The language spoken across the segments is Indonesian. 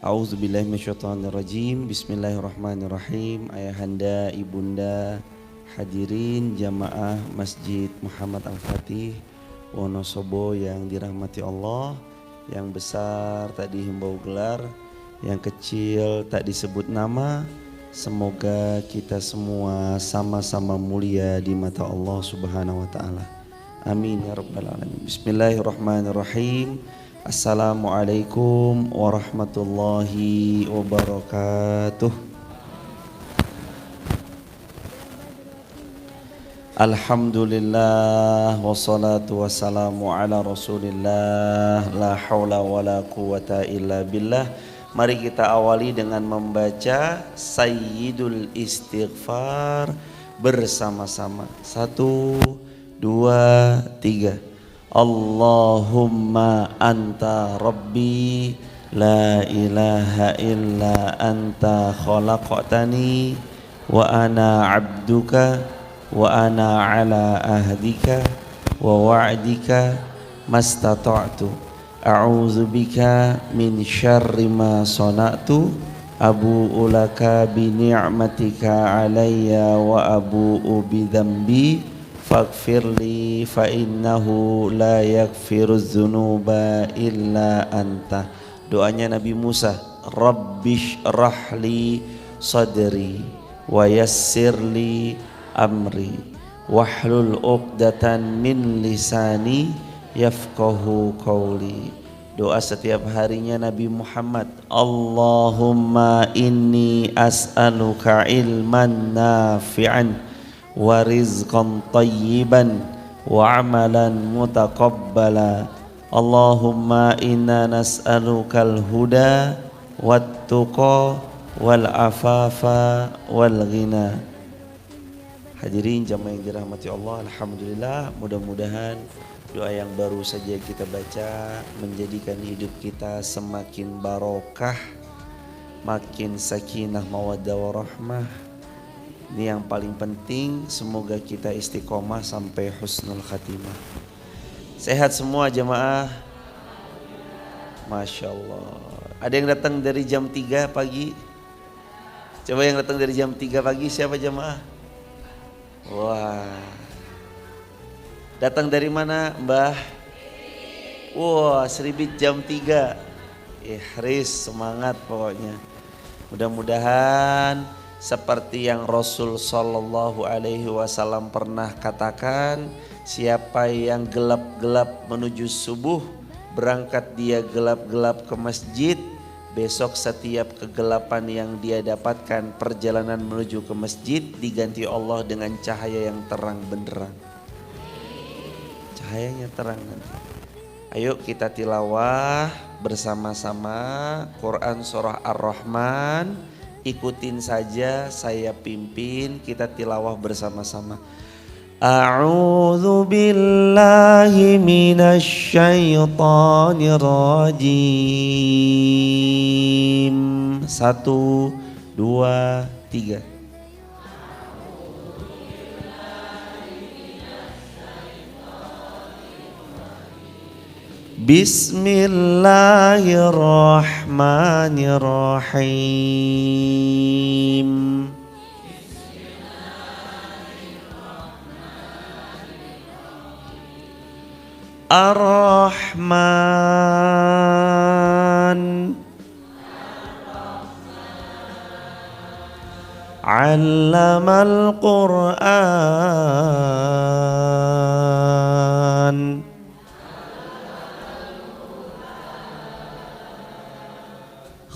A'udzubillahi minasyaitonirrajim. Bismillahirrahmanirrahim. Ayahanda, ibunda, hadirin jamaah Masjid Muhammad Al-Fatih Wonosobo yang dirahmati Allah. Yang besar tak dihimbau gelar, yang kecil tak disebut nama. Semoga kita semua sama-sama mulia di mata Allah Subhanahu wa taala. Amin ya rabbal alamin. Bismillahirrahmanirrahim. Assalamualaikum warahmatullahi wabarakatuh. Alhamdulillah wassalatu wassalamu ala Rasulillah, la haula wala quwata illa billah. Mari kita awali dengan membaca Sayyidul Istighfar bersama-sama. 1, 2, 3. Allahumma anta rabbi la ilaha illa anta khalaqtani wa ana abduka wa ana ala ahdika wa wa'dika mastata'tu a'udzu bika min syarri ma sana'tu abu'u laka bi ni'matika alayya wa abu'u bi dzambi faghfirli fa innahu la yaghfiruz dzunuba illa anta. Doanya Nabi Musa, Rabbish rahli sadri wa yassirli amri wahlul 'uqdatan min lisani yafqahu qawli. Doa setiap harinya Nabi Muhammad, Allahumma inni as'aluka ilman nafi'an wa rizqan tayyiban wa amalan mutaqabbala. Allahumma inna nas'alukal huda wat tuqa wal afafa wal ghina. Hadirin jamaah yang dirahmati Allah, alhamdulillah, mudah-mudahan doa yang baru saja kita baca menjadikan hidup kita semakin barokah, makin sakinah mawaddah warahmah. Ini yang paling penting, semoga kita istiqomah sampai husnul khatimah. Sehat semua jamaah? Masya Allah. Ada yang datang dari jam 3 pagi? Coba yang datang dari jam 3 pagi siapa jamaah? Wah. Datang dari mana Mbah? Wah, Seribit jam 3. Ihris, semangat pokoknya. Mudah-mudahan seperti yang Rasul Sallallahu Alaihi Wasallam pernah katakan, siapa yang gelap-gelap menuju subuh, berangkat dia gelap-gelap ke masjid, besok setiap kegelapan yang dia dapatkan perjalanan menuju ke masjid diganti Allah dengan cahaya yang terang benderang. Cahayanya terang nanti. Ayo kita tilawah bersama-sama Quran surah Ar-Rahman. Ikutin saja, saya pimpin, kita tilawah bersama-sama. A'udzu billahi minasy syaithanir rajim. 1, 2, 3. Bismillahirrahmanirrahim. Ar-Rahman 'allamal Qur'an.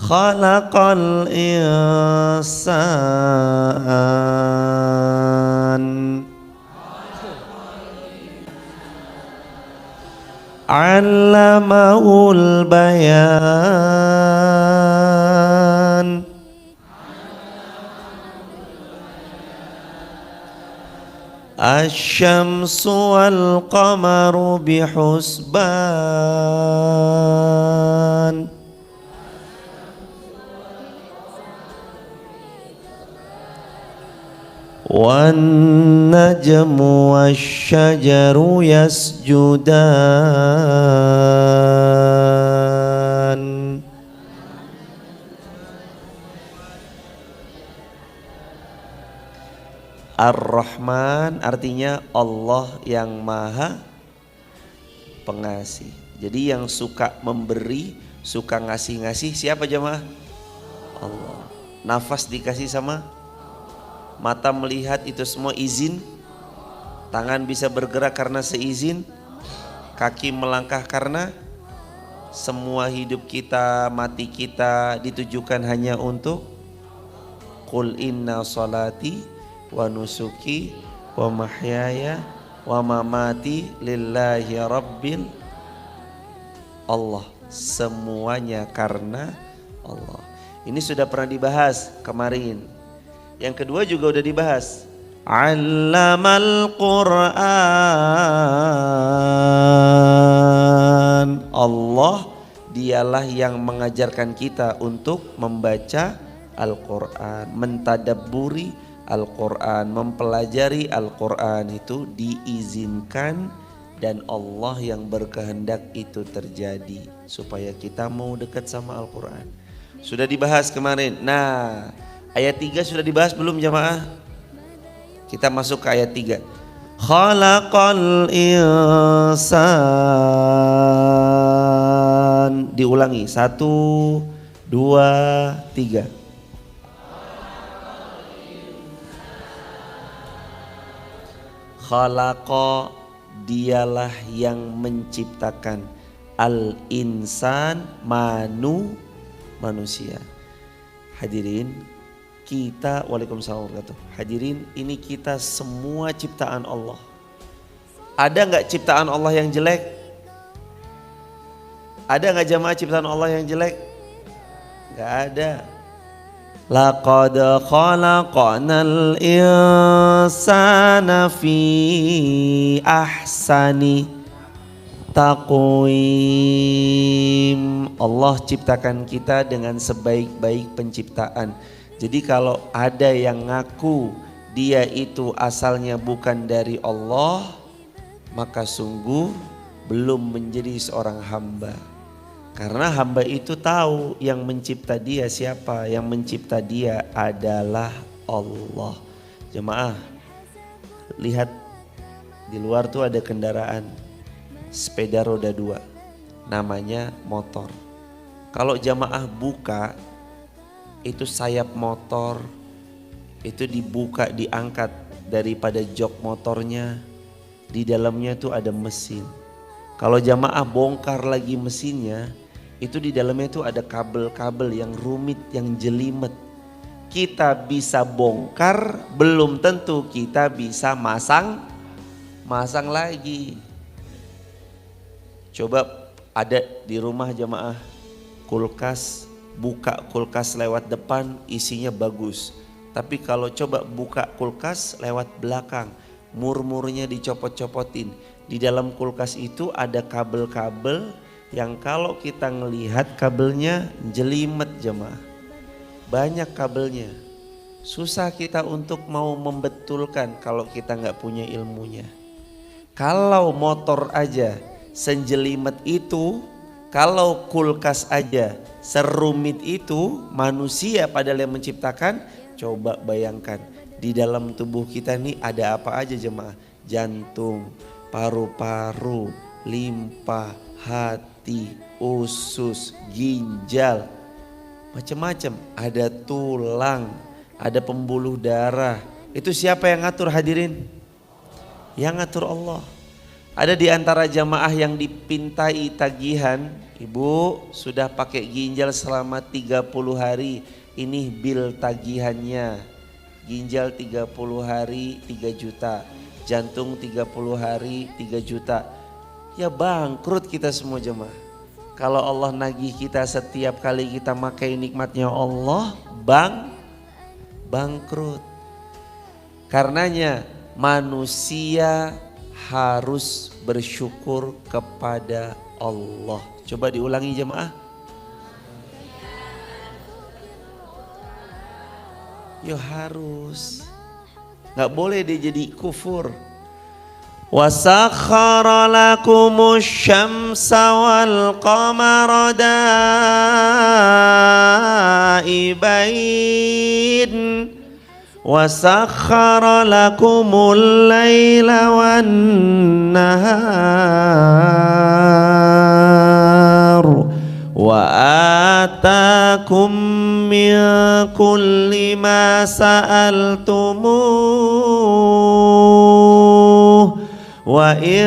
Khalaqal insan 'allamahul bayan. Asy-syamsu wal qamaru bihusban. Wan najmu wasyajaru yasjudan. Ar-Rahman artinya Allah yang maha pengasih. Jadi yang suka memberi, suka ngasih-ngasih siapa jemaah? Allah. Nafas dikasih sama, mata melihat itu semua izin, tangan bisa bergerak karena seizin, kaki melangkah karena, semua hidup kita, mati kita ditujukan hanya untuk Qul inna salati wa nusuki wa mahyaya wa mamati lillahi rabbil Allah. Semuanya karena Allah. Ini sudah pernah dibahas kemarin. Yang kedua juga udah dibahas. Allamal Qur'an. Allah dialah yang mengajarkan kita untuk membaca Al-Quran, mentadabburi Al-Quran, mempelajari Al-Quran itu diizinkan dan Allah yang berkehendak itu terjadi supaya kita mau dekat sama Al-Quran. Sudah dibahas kemarin. Nah, ayat 3 sudah dibahas belum jamaah? Kita masuk ke ayat 3. Khalaqal insan. Diulangi 1, 2, 3. Khalaqa dialah yang menciptakan, al-insan manusia. Hadirin kita, waalaikumsalam warahmatullahi wabarakatuh. Hadirin ini kita semua ciptaan Allah. Ada nggak ciptaan Allah yang jelek? Ada nggak jamaah ciptaan Allah yang jelek? Nggak ada. Laqad khalaqnal insana fi ahsani taqwim. Allah ciptakan kita dengan sebaik-baik penciptaan. Jadi kalau ada yang ngaku dia itu asalnya bukan dari Allah, maka sungguh belum menjadi seorang hamba. Karena hamba itu tahu yang mencipta dia siapa, yang mencipta dia adalah Allah. Jemaah, lihat di luar tuh ada kendaraan sepeda roda 2, namanya motor. Kalau jemaah buka, itu sayap motor, itu dibuka, diangkat daripada jok motornya, di dalamnya tuh ada mesin. Kalau jemaah bongkar lagi mesinnya, itu di dalamnya itu ada kabel-kabel yang rumit, yang jelimet. Kita bisa bongkar, belum tentu kita bisa masang lagi. Coba ada di rumah jemaah kulkas, buka kulkas lewat depan isinya bagus. Tapi kalau coba buka kulkas lewat belakang, mur-murnya dicopot-copotin. Di dalam kulkas itu ada kabel-kabel yang kalau kita ngelihat kabelnya jelimet jemaah. Banyak kabelnya. Susah kita untuk mau membetulkan kalau kita nggak punya ilmunya. Kalau motor aja senjelimet itu, kalau kulkas aja serumit itu, manusia padahal yang menciptakan, coba bayangkan di dalam tubuh kita nih ada apa aja jemaah? Jantung, paru-paru, limpa, hati, usus, ginjal, macam-macam. Ada tulang, ada pembuluh darah. Itu siapa yang ngatur hadirin? Yang ngatur Allah. Ada di antara jamaah yang dipintai tagihan, ibu sudah pakai ginjal selama 30 hari, ini bil tagihannya. Ginjal 30 hari 3 juta, jantung 30 hari 3 juta. Ya bangkrut kita semua jemaah. Kalau Allah nagih kita setiap kali kita makai nikmatnya Allah, bangkrut. Karenanya manusia harus bersyukur kepada Allah. Coba diulangi jemaah. Ya harus. Gak boleh dia jadi kufur. وَسَخَّرَ لَكُمُ الشَّمْسَ وَالْقَمَرَ دَائِبَيْنِ وسخر لكم الليل والنهار وآتاكم من كل ما سألتموه وإن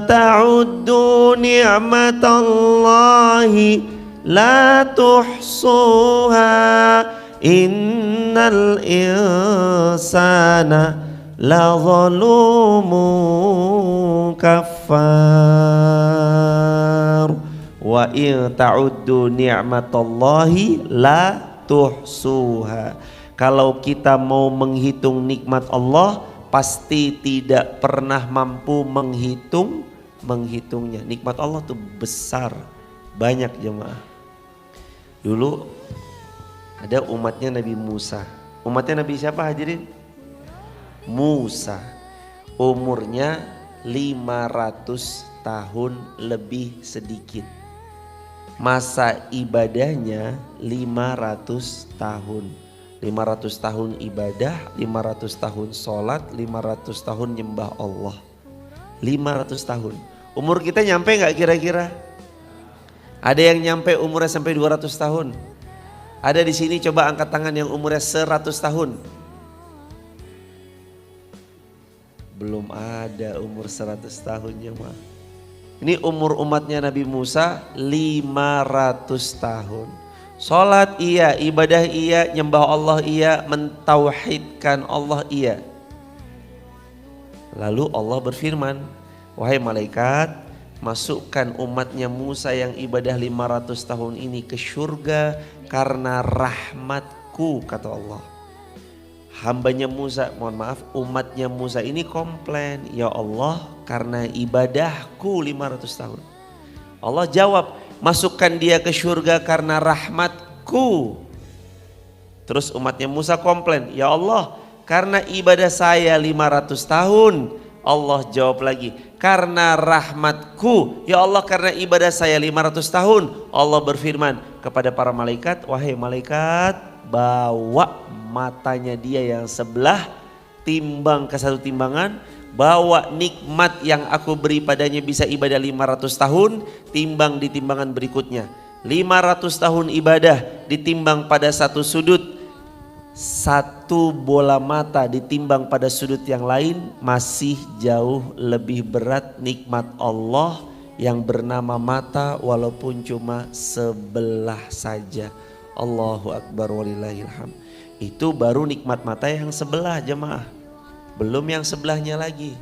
تعدوا نعمة الله لا تحصوها innal insana la zalumun kafar wa in ta'uddu ni'matallahi la tuhsuha. Kalau kita mau menghitung nikmat Allah pasti tidak pernah mampu menghitungnya. Nikmat Allah tuh besar, banyak jemaah. Dulu ada umatnya Nabi Musa. Umatnya Nabi siapa hadirin? Musa. Umurnya 500 tahun lebih sedikit. Masa ibadahnya 500 tahun. 500 tahun ibadah, 500 tahun sholat, 500 tahun nyembah Allah. 500 tahun. Umur kita nyampe gak kira-kira? Ada yang nyampe umurnya sampai 200 tahun? Ada di sini coba angkat tangan yang umurnya 100 tahun. Belum ada umur 100 tahun jemaah. Ini umur umatnya Nabi Musa 500 tahun. Salat iya, ibadah iya, nyembah Allah iya, mentauhidkan Allah iya. Lalu Allah berfirman, wahai malaikat, masukkan umatnya Musa yang ibadah 500 tahun ini ke surga karena rahmatku, kata Allah. Hambanya Musa, mohon maaf, umatnya Musa ini komplain, ya Allah karena ibadahku 500 tahun. Allah jawab, masukkan dia ke surga karena rahmatku. Terus umatnya Musa komplain, ya Allah karena ibadah saya 500 tahun. Allah jawab lagi, karena rahmatku. Ya Allah karena ibadah saya 500 tahun. Allah berfirman kepada para malaikat, wahai malaikat, bawa matanya dia yang sebelah, timbang ke satu timbangan, bawa nikmat yang aku beri padanya bisa ibadah 500 tahun, timbang di timbangan berikutnya. 500 tahun ibadah ditimbang pada satu sudut, satu bola mata ditimbang pada sudut yang lain, masih jauh lebih berat nikmat Allah yang bernama mata walaupun cuma sebelah saja. Allahu Akbar walillahilham. Itu baru nikmat mata yang sebelah jemaah, belum yang sebelahnya lagi.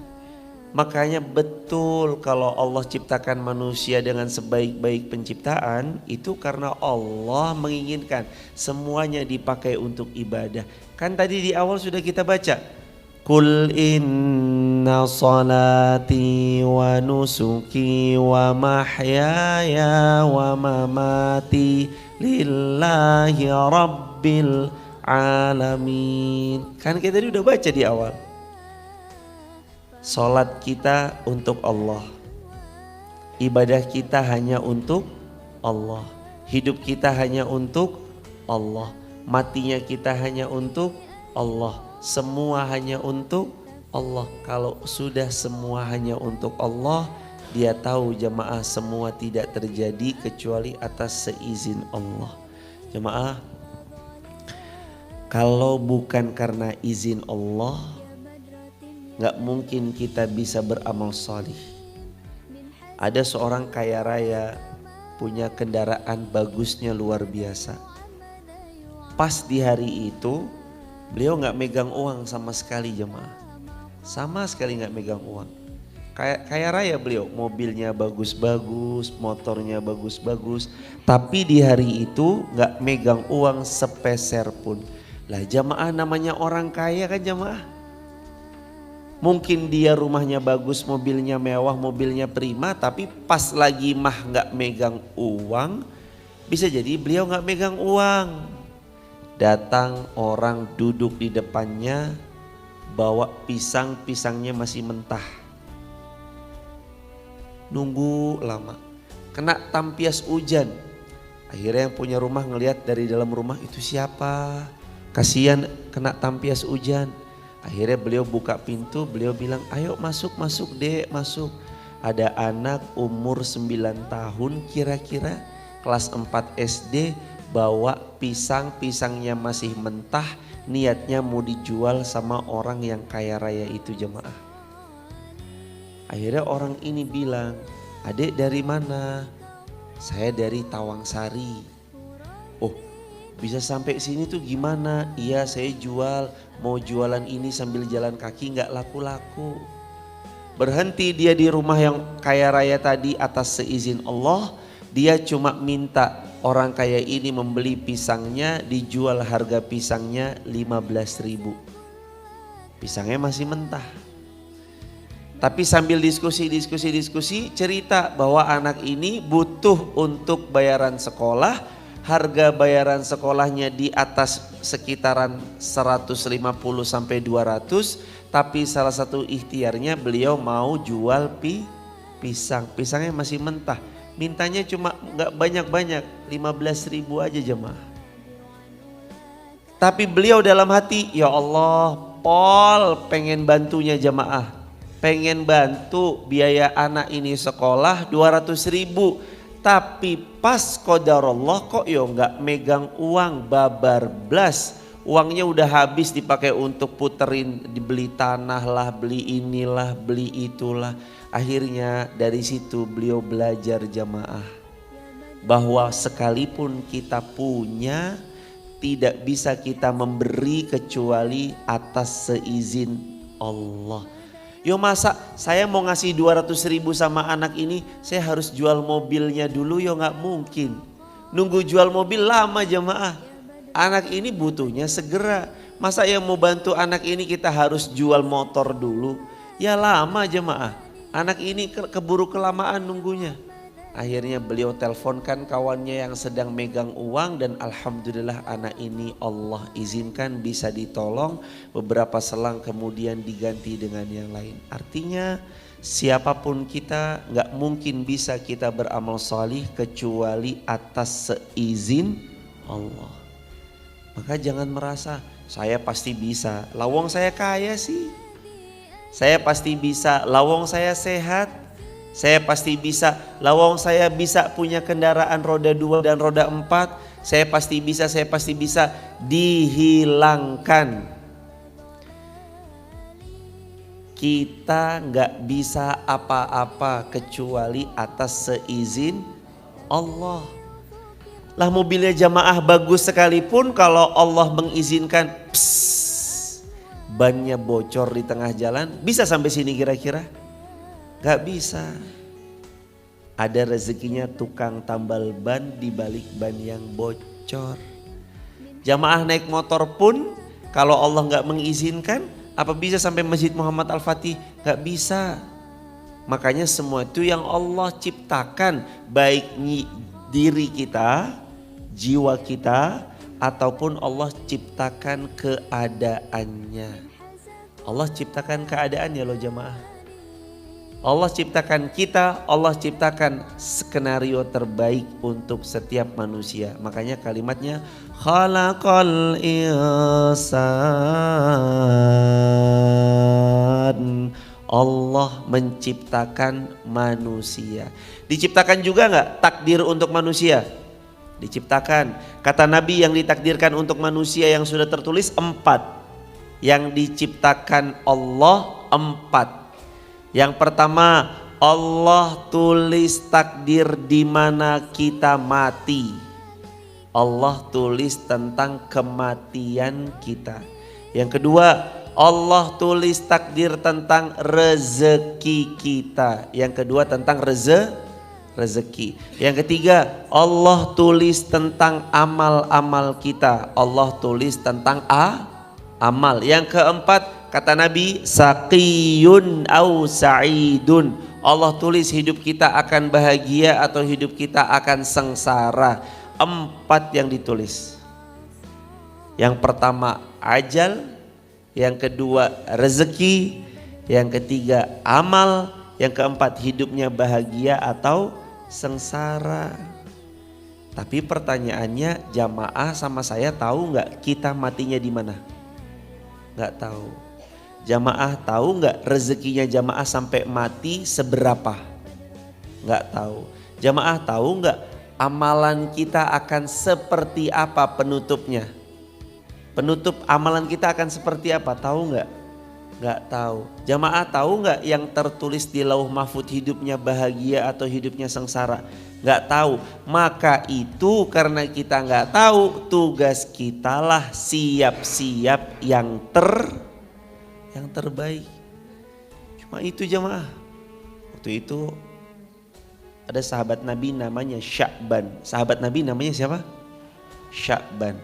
Makanya betul kalau Allah ciptakan manusia dengan sebaik-baik penciptaan itu karena Allah menginginkan semuanya dipakai untuk ibadah. Kan tadi di awal sudah kita baca, Qul inna salati wa nusuki wa mahyaya wa mamati lillahi rabbil alamin. Kan kita tadi udah baca di awal. Salat kita untuk Allah, ibadah kita hanya untuk Allah, hidup kita hanya untuk Allah, matinya kita hanya untuk Allah, semua hanya untuk Allah. Kalau sudah semua hanya untuk Allah, dia tahu jemaah semua tidak terjadi kecuali atas seizin Allah. Jemaah, kalau bukan karena izin Allah, gak mungkin kita bisa beramal salih. Ada seorang kaya raya punya kendaraan bagusnya luar biasa. Pas di hari itu beliau gak megang uang sama sekali jemaah. Sama sekali gak megang uang. Kaya raya beliau, mobilnya bagus-bagus, motornya bagus-bagus. Tapi di hari itu gak megang uang sepeser pun. Lah jemaah namanya orang kaya kan jemaah. Mungkin dia rumahnya bagus, mobilnya mewah, mobilnya prima, tapi pas lagi mah gak megang uang, bisa jadi beliau gak megang uang. Datang orang duduk di depannya, bawa pisang, pisangnya masih mentah. Nunggu lama, kena tampias hujan. Akhirnya yang punya rumah ngelihat dari dalam rumah, itu siapa? Kasihan kena tampias hujan. Akhirnya beliau buka pintu, beliau bilang, ayo masuk dek, masuk. Ada anak umur 9 tahun kira-kira, kelas 4 SD, bawa pisangnya masih mentah, niatnya mau dijual sama orang yang kaya raya itu jemaah. Akhirnya orang ini bilang, adek dari mana? Saya dari Tawangsari. Oh, bisa sampai sini tuh gimana? Iya, saya jual, mau jualan ini sambil jalan kaki nggak laku-laku. Berhenti dia di rumah yang kaya raya tadi atas seizin Allah. Dia cuma minta orang kaya ini membeli pisangnya, dijual harga pisangnya 15.000. Pisangnya masih mentah. Tapi sambil diskusi cerita bahwa anak ini butuh untuk bayaran sekolah. Harga bayaran sekolahnya di atas sekitaran 150 sampai 200. Tapi salah satu ikhtiarnya beliau mau jual pisang. Pisangnya masih mentah. Mintanya cuma gak banyak-banyak, 15.000 aja jemaah. Tapi beliau dalam hati, ya Allah, Pol pengen bantunya jemaah. Pengen bantu biaya anak ini sekolah 200.000. Tapi pas qadarullah kok yo gak megang uang babar blas. Uangnya udah habis dipakai untuk puterin, dibeli tanah lah, beli inilah, beli itulah. Akhirnya dari situ beliau belajar jamaah. Bahwa sekalipun kita punya, tidak bisa kita memberi kecuali atas seizin Allah. Yo masa saya mau ngasih 200.000 sama anak ini, saya harus jual mobilnya dulu, yo gak mungkin. Nunggu jual mobil lama jamaah. Anak ini butuhnya segera. Masa yang mau bantu anak ini kita harus jual motor dulu? Ya lama jemaah. Anak ini keburu kelamaan nunggunya. Akhirnya beliau teleponkan kawannya yang sedang megang uang dan alhamdulillah anak ini Allah izinkan bisa ditolong. Beberapa selang kemudian diganti dengan yang lain. Artinya siapapun kita gak mungkin bisa kita beramal salih kecuali atas seizin Allah. Maka jangan merasa saya pasti bisa, lawong saya kaya sih. Saya pasti bisa, lawong saya sehat. Saya pasti bisa, lawong saya bisa punya kendaraan roda 2 dan roda 4. Saya pasti bisa, dihilangkan. Kita gak bisa apa-apa kecuali atas seizin Allah. Lah mobilnya jamaah bagus sekalipun kalau Allah mengizinkan bannya bocor di tengah jalan, bisa sampai sini kira-kira? Gak bisa. Ada rezekinya tukang tambal ban di balik ban yang bocor. Jamaah naik motor pun kalau Allah gak mengizinkan, apa bisa sampai Masjid Muhammad Al-Fatih? Gak bisa. Makanya semua itu yang Allah ciptakan, baik diri kita, jiwa kita, ataupun Allah ciptakan keadaannya. Allah ciptakan keadaannya loh jamaah. Allah ciptakan kita, Allah ciptakan skenario terbaik untuk setiap manusia. Makanya kalimatnya khalaqal insan. Allah menciptakan manusia. Diciptakan juga enggak takdir untuk manusia? Diciptakan. Kata Nabi yang ditakdirkan untuk manusia yang sudah tertulis 4. Yang diciptakan Allah 4. Yang pertama, Allah tulis takdir di mana kita mati. Allah tulis tentang kematian kita. Yang kedua, Allah tulis takdir tentang rezeki kita. Yang kedua tentang rezeki. Yang ketiga, Allah tulis tentang amal-amal kita. Allah tulis tentang amal. Yang keempat, kata Nabi, saqiyun au sa'idun. Allah tulis hidup kita akan bahagia atau hidup kita akan sengsara. 4 yang ditulis. Yang pertama ajal, yang kedua rezeki, yang ketiga amal, yang keempat hidupnya bahagia atau sengsara. Tapi pertanyaannya, jamaah sama saya tahu nggak kita matinya di mana? Nggak tahu. Jamaah tahu nggak rezekinya jamaah sampai mati seberapa? Nggak tahu. Jamaah tahu nggak amalan kita akan seperti apa penutupnya? Penutup amalan kita akan seperti apa? Tahu nggak? Nggak tahu. Jamaah tahu nggak yang tertulis di lauh mahfud hidupnya bahagia atau hidupnya sengsara? Nggak tahu. Maka itu karena kita nggak tahu, tugas kita lah siap-siap yang terbaik. Cuma itu jamaah. Waktu itu ada sahabat Nabi namanya Sya'ban. Sahabat Nabi namanya siapa? Sya'ban.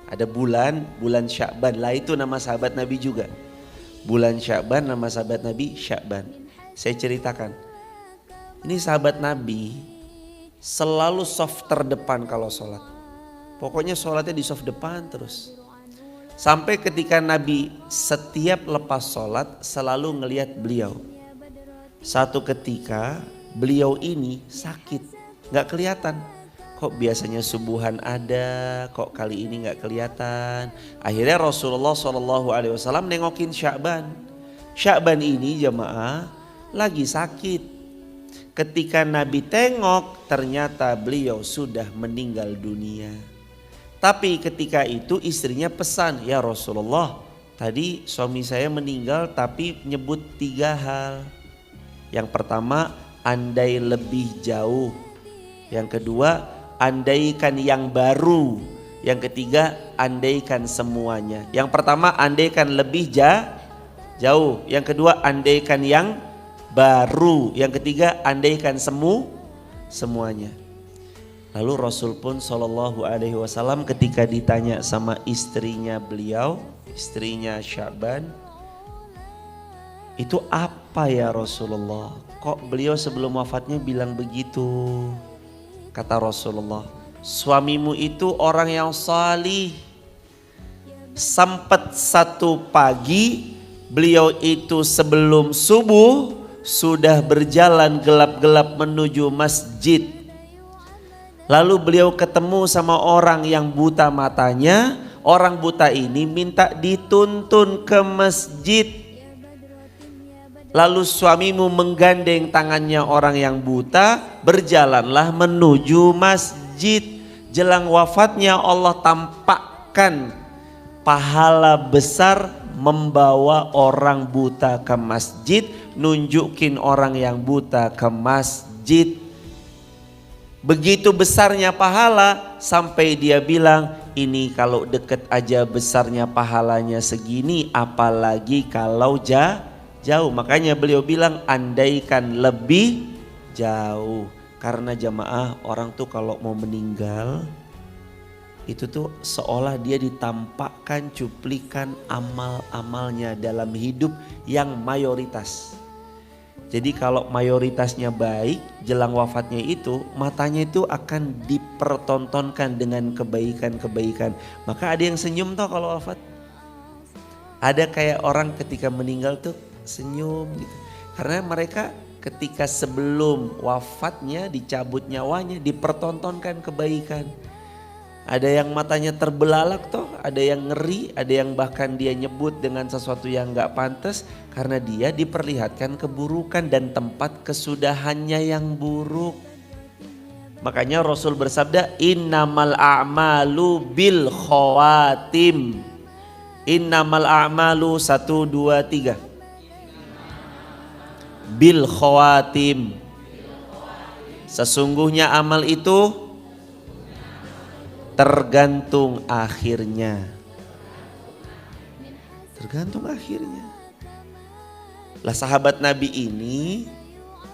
Ada bulan Sya'ban lah, itu nama sahabat Nabi juga. Bulan Sya'ban, nama sahabat Nabi Sya'ban. Saya ceritakan. Ini sahabat Nabi selalu soft terdepan kalau sholat. Pokoknya sholatnya di soft depan terus. Sampai ketika Nabi setiap lepas sholat selalu ngelihat beliau. Satu ketika beliau ini sakit, gak kelihatan. Kok biasanya subuhan ada, kok kali ini gak kelihatan. Akhirnya Rasulullah SAW nengokin Sya'ban. Sya'ban ini jemaah lagi sakit. Ketika Nabi tengok ternyata beliau sudah meninggal dunia. Tapi ketika itu istrinya pesan, ya Rasulullah tadi suami saya meninggal tapi nyebut 3 hal. Yang pertama, andai lebih jauh. Yang kedua, andaikan yang baru. Yang ketiga, andaikan semuanya. Yang pertama, andaikan lebih jauh. Yang kedua, andaikan yang baru. Yang ketiga, andaikan semuanya. Lalu Rasul pun SAW ketika ditanya sama istrinya beliau, istrinya Sya'ban, itu apa ya Rasulullah? Kok beliau sebelum wafatnya bilang begitu? Kata Rasulullah, suamimu itu orang yang salih. Sempat satu pagi beliau itu sebelum subuh sudah berjalan gelap-gelap menuju masjid. Lalu beliau ketemu sama orang yang buta matanya. Orang buta ini minta dituntun ke masjid. Lalu suamimu menggandeng tangannya orang yang buta, berjalanlah menuju masjid. Jelang wafatnya Allah tampakkan pahala besar membawa orang buta ke masjid, nunjukin orang yang buta ke masjid. Begitu besarnya pahala sampai dia bilang, ini kalau deket aja besarnya pahalanya segini, apalagi kalau jauh. Makanya beliau bilang andaikan lebih jauh. Karena jamaah orang tuh kalau mau meninggal itu tuh seolah dia ditampakkan cuplikan amal-amalnya dalam hidup yang mayoritas. Jadi kalau mayoritasnya baik, jelang wafatnya itu matanya itu akan dipertontonkan dengan kebaikan-kebaikan. Maka ada yang senyum tuh kalau wafat. Ada kayak orang ketika meninggal tuh senyum gitu. Karena mereka ketika sebelum wafatnya dicabut nyawanya dipertontonkan kebaikan. Ada yang matanya terbelalak toh, ada yang ngeri, ada yang bahkan dia nyebut dengan sesuatu yang gak pantas karena dia diperlihatkan keburukan dan tempat kesudahannya yang buruk. Makanya Rasul bersabda, innamal a'malu bil khawatim. Innamal a'malu 1, 2, 3. Bil khawatim. Sesungguhnya amal itu tergantung akhirnya. Tergantung akhirnya. Lah sahabat Nabi ini,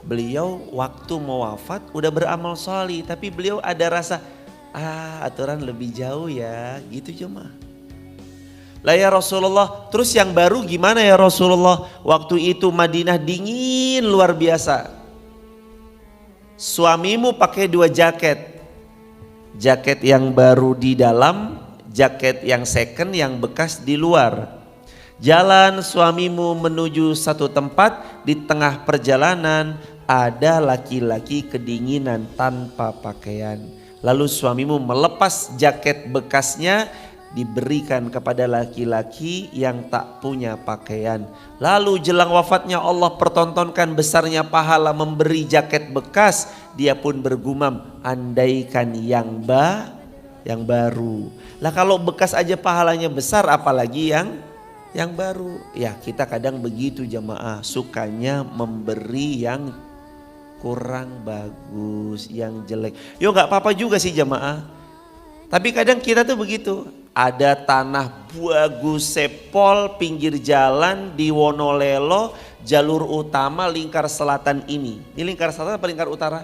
beliau waktu mau wafat udah beramal sholih, tapi beliau ada rasa aturan lebih jauh ya, gitu cuma. Lah ya Rasulullah, terus yang baru gimana ya Rasulullah? Waktu itu Madinah dingin luar biasa. Suamimu pakai 2 jaket. Jaket yang baru di dalam, jaket yang second yang bekas di luar. Jalan suamimu menuju satu tempat, di tengah perjalanan ada laki-laki kedinginan tanpa pakaian. Lalu suamimu melepas jaket bekasnya, diberikan kepada laki-laki yang tak punya pakaian. Lalu jelang wafatnya Allah pertontonkan besarnya pahala memberi jaket bekas. Dia pun bergumam, andaikan yang baru. Lah kalau bekas aja pahalanya besar, apalagi yang baru. Ya kita kadang begitu jamaah, sukanya memberi yang kurang bagus, yang jelek. Yo gak apa-apa juga sih jamaah. Tapi kadang kita tuh begitu. Ada tanah bagus sepol pinggir jalan di Wonolelo, jalur utama lingkar selatan ini. Ini lingkar selatan apa lingkar utara?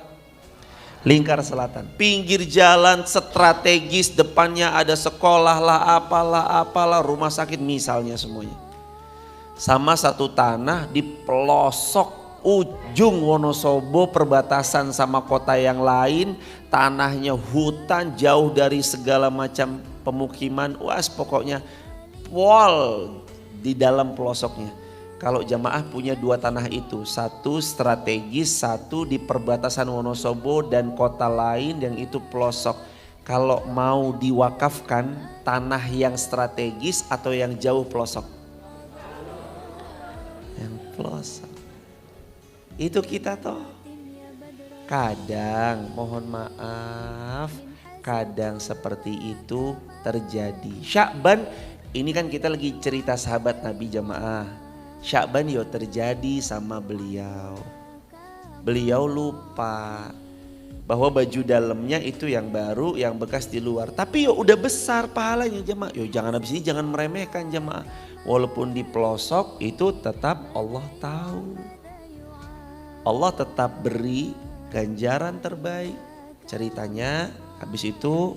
Lingkar selatan. Pinggir jalan strategis, depannya ada sekolah lah, apalah, rumah sakit misalnya semuanya. Sama satu tanah di pelosok ujung Wonosobo perbatasan sama kota yang lain, tanahnya hutan jauh dari segala macam pemukiman, pokoknya pol di dalam pelosoknya. Kalau jamaah punya dua tanah itu, satu strategis, satu di perbatasan Wonosobo dan kota lain yang itu pelosok. Kalau mau diwakafkan tanah yang strategis atau yang jauh pelosok? Yang pelosok. Itu kita toh. Kadang mohon maaf, kadang seperti itu terjadi. Sya'ban ini kan kita lagi cerita sahabat Nabi jamaah. Sya'ban yo terjadi sama beliau. Beliau lupa bahwa baju dalamnya itu yang baru, yang bekas di luar. Tapi yo udah besar pahalanya jamaah. Yo jangan habis ini jangan meremehkan jamaah. Walaupun di pelosok itu tetap Allah tahu. Allah tetap beri ganjaran terbaik. Ceritanya habis itu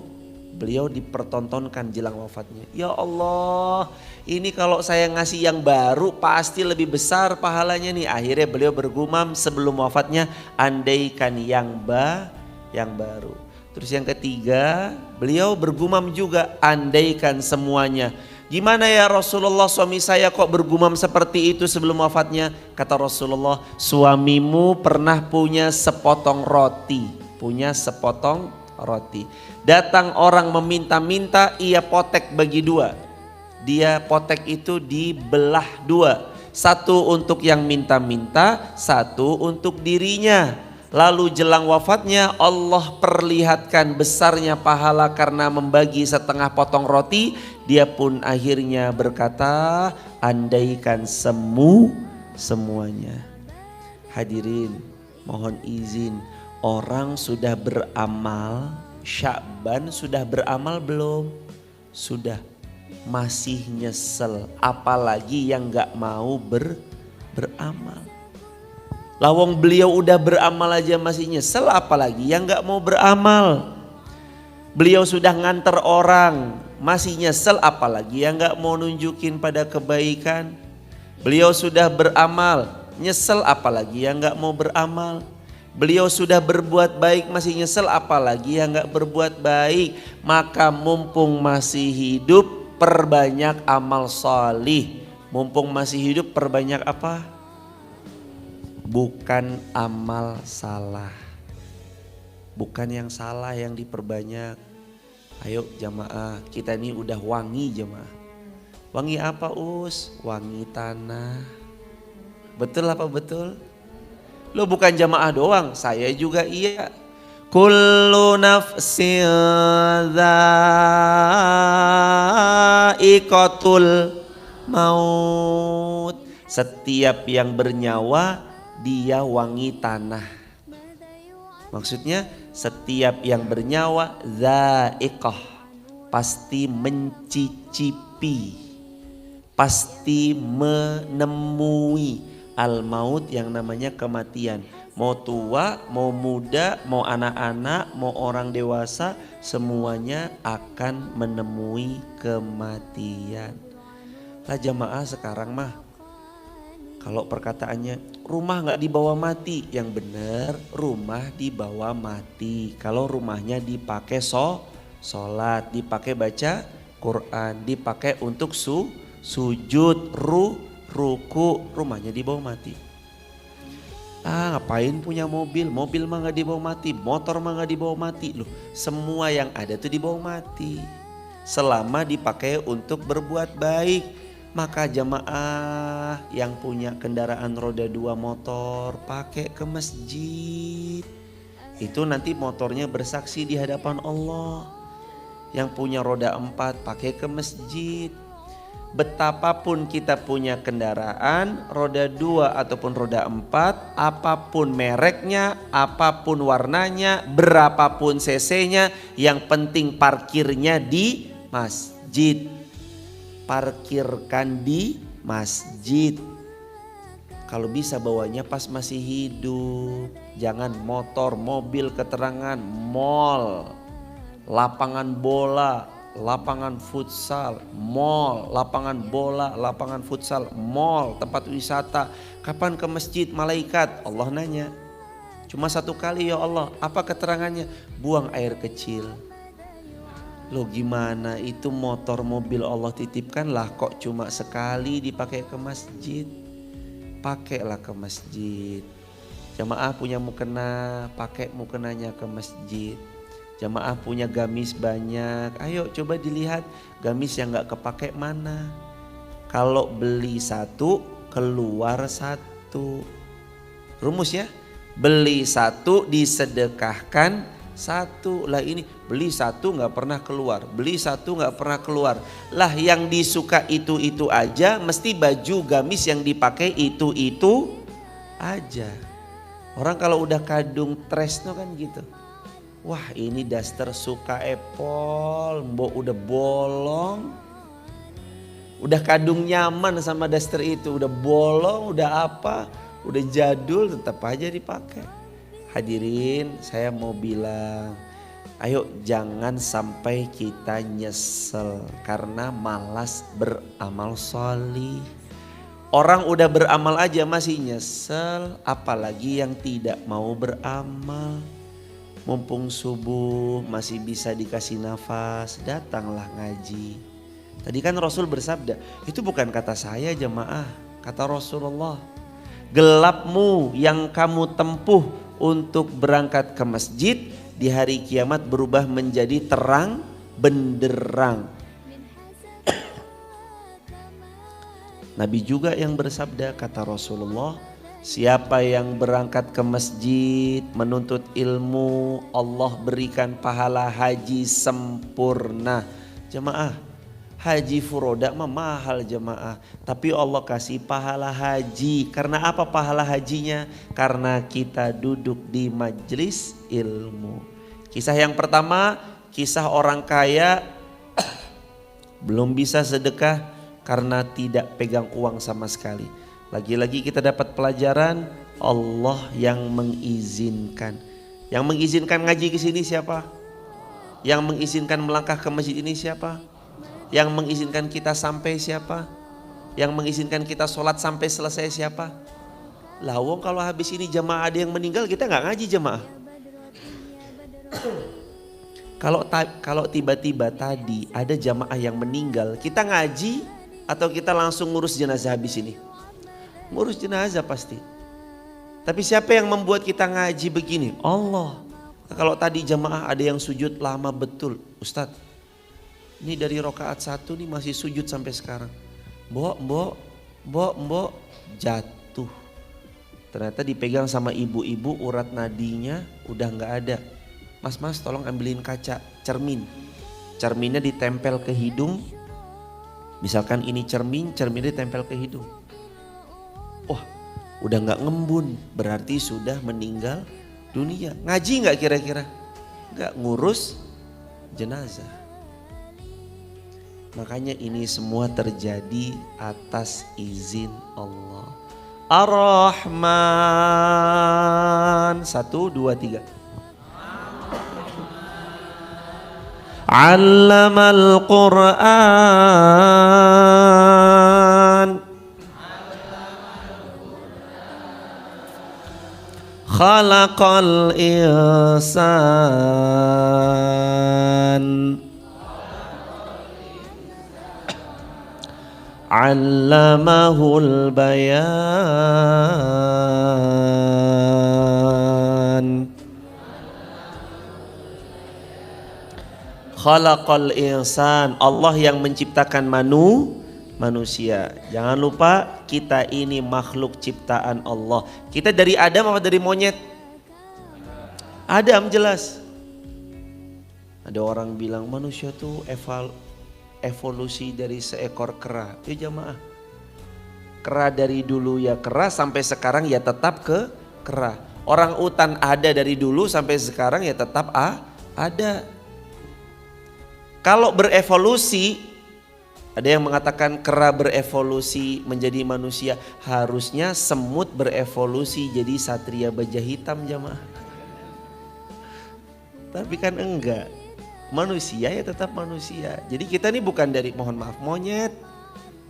beliau dipertontonkan jelang wafatnya. Ya Allah, ini kalau saya ngasih yang baru pasti lebih besar pahalanya nih. Akhirnya beliau bergumam sebelum wafatnya, andaikan yang baru. Terus yang ketiga, beliau bergumam juga, andaikan semuanya. Gimana ya Rasulullah, suami saya kok bergumam seperti itu sebelum wafatnya? Kata Rasulullah, suamimu pernah punya sepotong roti. Datang orang meminta-minta, ia potek bagi dua. Dia potek itu dibelah dua. Satu untuk yang minta-minta, satu untuk dirinya. Lalu jelang wafatnya Allah perlihatkan besarnya pahala karena membagi setengah potong roti. Dia pun akhirnya berkata, andaikan semuanya. Hadirin, mohon izin, orang sudah beramal, Sya'ban sudah beramal belum? Sudah, masih nyesel, apalagi yang gak mau beramal. Lawang beliau udah beramal aja masih nyesel, apalagi yang gak mau beramal. Beliau sudah nganter orang, masih nyesel, apalagi yang gak mau nunjukin pada kebaikan. Beliau sudah beramal, nyesel, apalagi yang gak mau beramal. Beliau sudah berbuat baik, masih nyesel, apalagi yang gak berbuat baik. Maka mumpung masih hidup, perbanyak amal salih. Mumpung masih hidup, perbanyak apa? Bukan amal salah. Bukan yang salah yang diperbanyak. Ayo jamaah, kita ini udah wangi jamaah. Wangi apa Us? Wangi tanah. Betul apa betul? Lo bukan jamaah doang, saya juga iya. Kullu nafsin dha'iqatul maut. Setiap yang bernyawa dia wangi tanah. Maksudnya setiap yang bernyawa dha'iqah, pasti mencicipi, pasti menemui al-maut yang namanya kematian. Mau tua, mau muda, mau anak-anak, mau orang dewasa, semuanya akan menemui kematian. Lah jamaah sekarang mah, kalau perkataannya rumah gak dibawa mati, yang benar rumah dibawa mati. Kalau rumahnya dipakai sholat, dipakai baca Quran, dipakai untuk sujud, ruku, rumahnya dibawa mati. Ah, ngapain punya mobil? Mobil mah nggak dibawa mati, motor mah nggak dibawa mati. Loh, semua yang ada tuh dibawa mati. Selama dipakai untuk berbuat baik. Maka jamaah yang punya kendaraan roda 2 motor pakai ke masjid. Itu nanti motornya bersaksi di hadapan Allah. Yang punya roda 4 pakai ke masjid. Betapapun kita punya kendaraan roda 2 ataupun roda 4, apapun mereknya, apapun warnanya, berapapun cc-nya, yang penting parkirnya di masjid. Parkirkan di masjid. Kalau bisa bawanya pas masih hidup. Jangan motor, mobil keterangan, mall, lapangan bola, lapangan futsal, mall, lapangan bola, lapangan futsal, mall, tempat wisata. Kapan ke masjid malaikat? Allah nanya. Cuma 1 kali ya Allah. Apa keterangannya? Buang air kecil. Loh gimana itu motor mobil Allah titipkan lah kok cuma sekali dipakai ke masjid. Pakailah ke masjid. Jamaah punya mukena, pakai mukenanya ke masjid. Jamaah punya gamis banyak, ayo coba dilihat gamis yang gak kepake mana. Kalau beli 1 keluar 1. Rumus ya, beli 1 disedekahkan 1. Lah ini beli 1 gak pernah keluar, beli 1 gak pernah keluar. Lah yang disuka itu aja, mesti baju gamis yang dipakai itu aja. Orang kalau udah kadung tresno kan gitu. Wah ini daster suka Apple, mbok udah bolong. Udah kadung nyaman sama daster itu, udah bolong, udah apa, udah jadul tetap aja dipakai. Hadirin, saya mau bilang, ayo jangan sampai kita nyesel karena malas beramal sholih. Orang udah beramal aja masih nyesel, apalagi yang tidak mau beramal. Mumpung subuh masih bisa dikasih nafas, datanglah ngaji. Tadi kan Rasul bersabda, itu bukan kata saya jamaah, kata Rasulullah. Gelapmu yang kamu tempuh untuk berangkat ke masjid di hari kiamat berubah menjadi terang benderang. Nabi juga yang bersabda, kata Rasulullah, siapa yang berangkat ke masjid menuntut ilmu, Allah berikan pahala haji sempurna. Jemaah, haji furoda mah mahal jemaah, tapi Allah kasih pahala haji. Karena apa pahala hajinya? Karena kita duduk di majelis ilmu. Kisah yang pertama, kisah orang kaya belum bisa sedekah karena tidak pegang uang sama sekali. Lagi-lagi kita dapat pelajaran, Allah yang mengizinkan. Yang mengizinkan ngaji ke sini siapa? Yang mengizinkan melangkah ke masjid ini siapa? Yang mengizinkan kita sampai siapa? Yang mengizinkan kita sholat sampai selesai siapa? Lah wong kalau habis ini jamaah ada yang meninggal, kita nggak ngaji jamaah. Kalau tiba-tiba tadi ada jamaah yang meninggal, kita ngaji atau kita langsung ngurus jenazah habis ini? Ngurus jenazah pasti. Tapi siapa yang membuat kita ngaji begini? Allah. Kalau tadi jamaah ada yang sujud lama betul, Ustadz, ini dari rakaat 1 nih masih sujud sampai sekarang. Mbok jatuh. Ternyata dipegang sama ibu-ibu, urat nadinya udah nggak ada. Mas tolong ambilin kaca cermin. Cerminnya ditempel ke hidung. Misalkan ini cerminnya ditempel ke hidung. Wah, udah nggak ngembun, berarti sudah meninggal dunia. Ngaji nggak kira-kira? Nggak, ngurus jenazah. Makanya ini semua terjadi atas izin Allah. Ar-Rahman. 1, 2, 3. Allamal Qur'an. Khalaqal insan. Allamahul bayan. Khalaqal insan. Allah yang menciptakan manusia. Jangan lupa kita ini makhluk ciptaan Allah. Kita dari Adam apa dari monyet? Adam jelas. Ada orang bilang manusia tuh evolusi dari seekor kera. Ya jamaah. Kera dari dulu ya kera sampai sekarang ya tetap kera. Orang utan ada dari dulu sampai sekarang ya tetap ada. Kalau berevolusi, ada yang mengatakan kera berevolusi menjadi manusia. Harusnya semut berevolusi jadi satria baja hitam jamaah. Tapi kan enggak. Manusia ya tetap manusia. Jadi kita ini bukan dari mohon maaf monyet.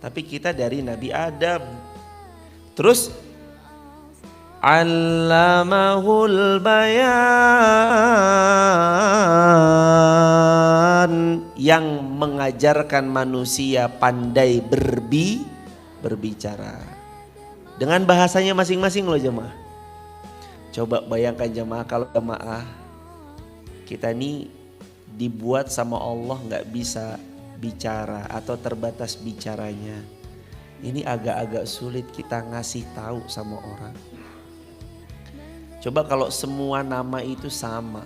Tapi kita dari Nabi Adam. Terus Allamahul bayan, yang mengajarkan manusia pandai berbicara. Dengan bahasanya masing-masing loh jemaah. Coba bayangkan jemaah kalau jemaah kita ini dibuat sama Allah gak bisa bicara atau terbatas bicaranya. Ini agak-agak sulit kita ngasih tahu sama orang. Coba kalau semua nama itu sama.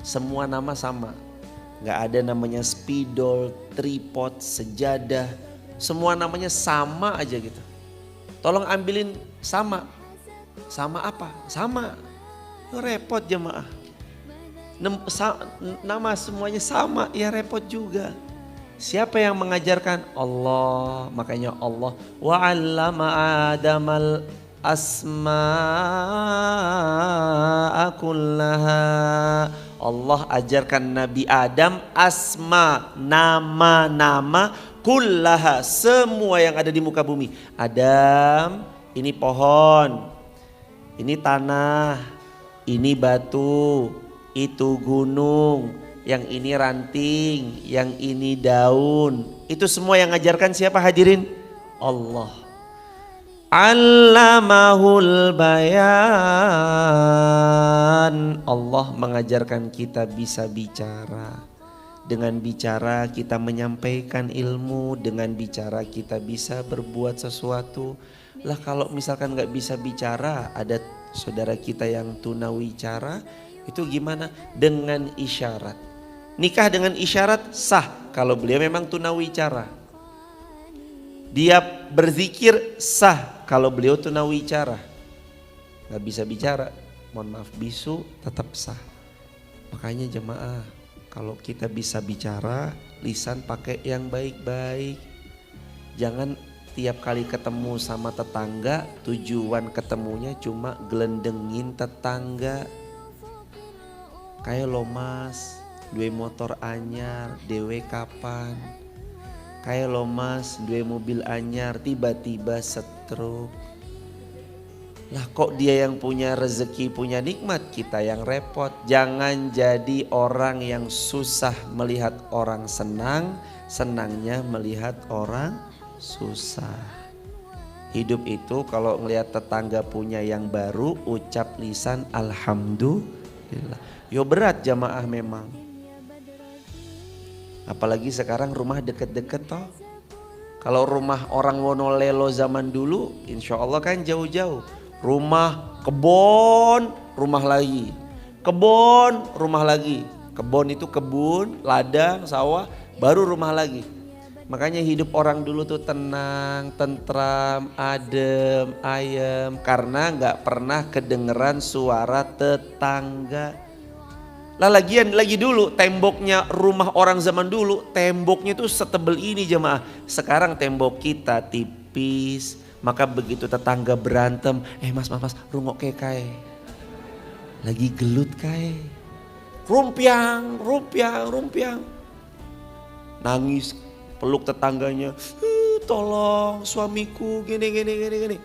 Semua nama sama. Gak ada namanya spidol, tripod, sejadah. Semua namanya sama aja gitu. Tolong ambilin sama. Sama apa? Sama. Repot jemaah. Nama semuanya sama, ya repot juga. Siapa yang mengajarkan? Allah. Makanya Allah wa 'allama Adamal asma'a kullaha. Allah ajarkan Nabi Adam asma, nama-nama kullaha, semua yang ada di muka bumi. Adam, ini pohon, ini tanah, ini batu, itu gunung, yang ini ranting, yang ini daun. Itu semua yang ngajarkan siapa hadirin? Allah. Allamahul bayan. Allah mengajarkan kita bisa bicara. Dengan bicara kita menyampaikan ilmu, dengan bicara kita bisa berbuat sesuatu. Lah kalau misalkan gak bisa bicara, ada saudara kita yang tunawicara, itu gimana? Dengan isyarat. Nikah dengan isyarat sah kalau beliau memang tunawicara. Dia berzikir sah kalau beliau tunawicara. Gak bisa bicara, mohon maaf bisu, tetap sah. Makanya jemaah, kalau kita bisa bicara, lisan pakai yang baik-baik. Jangan tiap kali ketemu sama tetangga, tujuan ketemunya cuma gelendengin tetangga. Kayak lo mas, duwe motor anyar, dewe kapan? Kayak lo mas, duwe mobil anyar, tiba-tiba stroke. Lah kok dia yang punya rezeki, punya nikmat, kita yang repot. Jangan jadi orang yang susah melihat orang senang, senangnya melihat orang susah. Hidup itu kalau ngelihat tetangga punya yang baru, ucap lisan alhamdulillah. Yo berat jamaah memang. Apalagi sekarang rumah deket-deket toh. Kalau rumah orang Wonolelo zaman dulu insya Allah kan jauh-jauh. Rumah kebon, rumah lagi. Kebon, rumah lagi. Kebon itu kebun, ladang, sawah, baru rumah lagi. Makanya hidup orang dulu tuh tenang, tentram, adem, ayem. Karena gak pernah kedengeran suara tetangga. Lah lagian lagi dulu temboknya rumah orang zaman dulu temboknya tuh setebel ini jemaah. Sekarang tembok kita tipis. Maka begitu tetangga berantem, mas rungok kae. Lagi gelut kae. Rumpiang. Nangis peluk tetangganya. Tolong suamiku gini.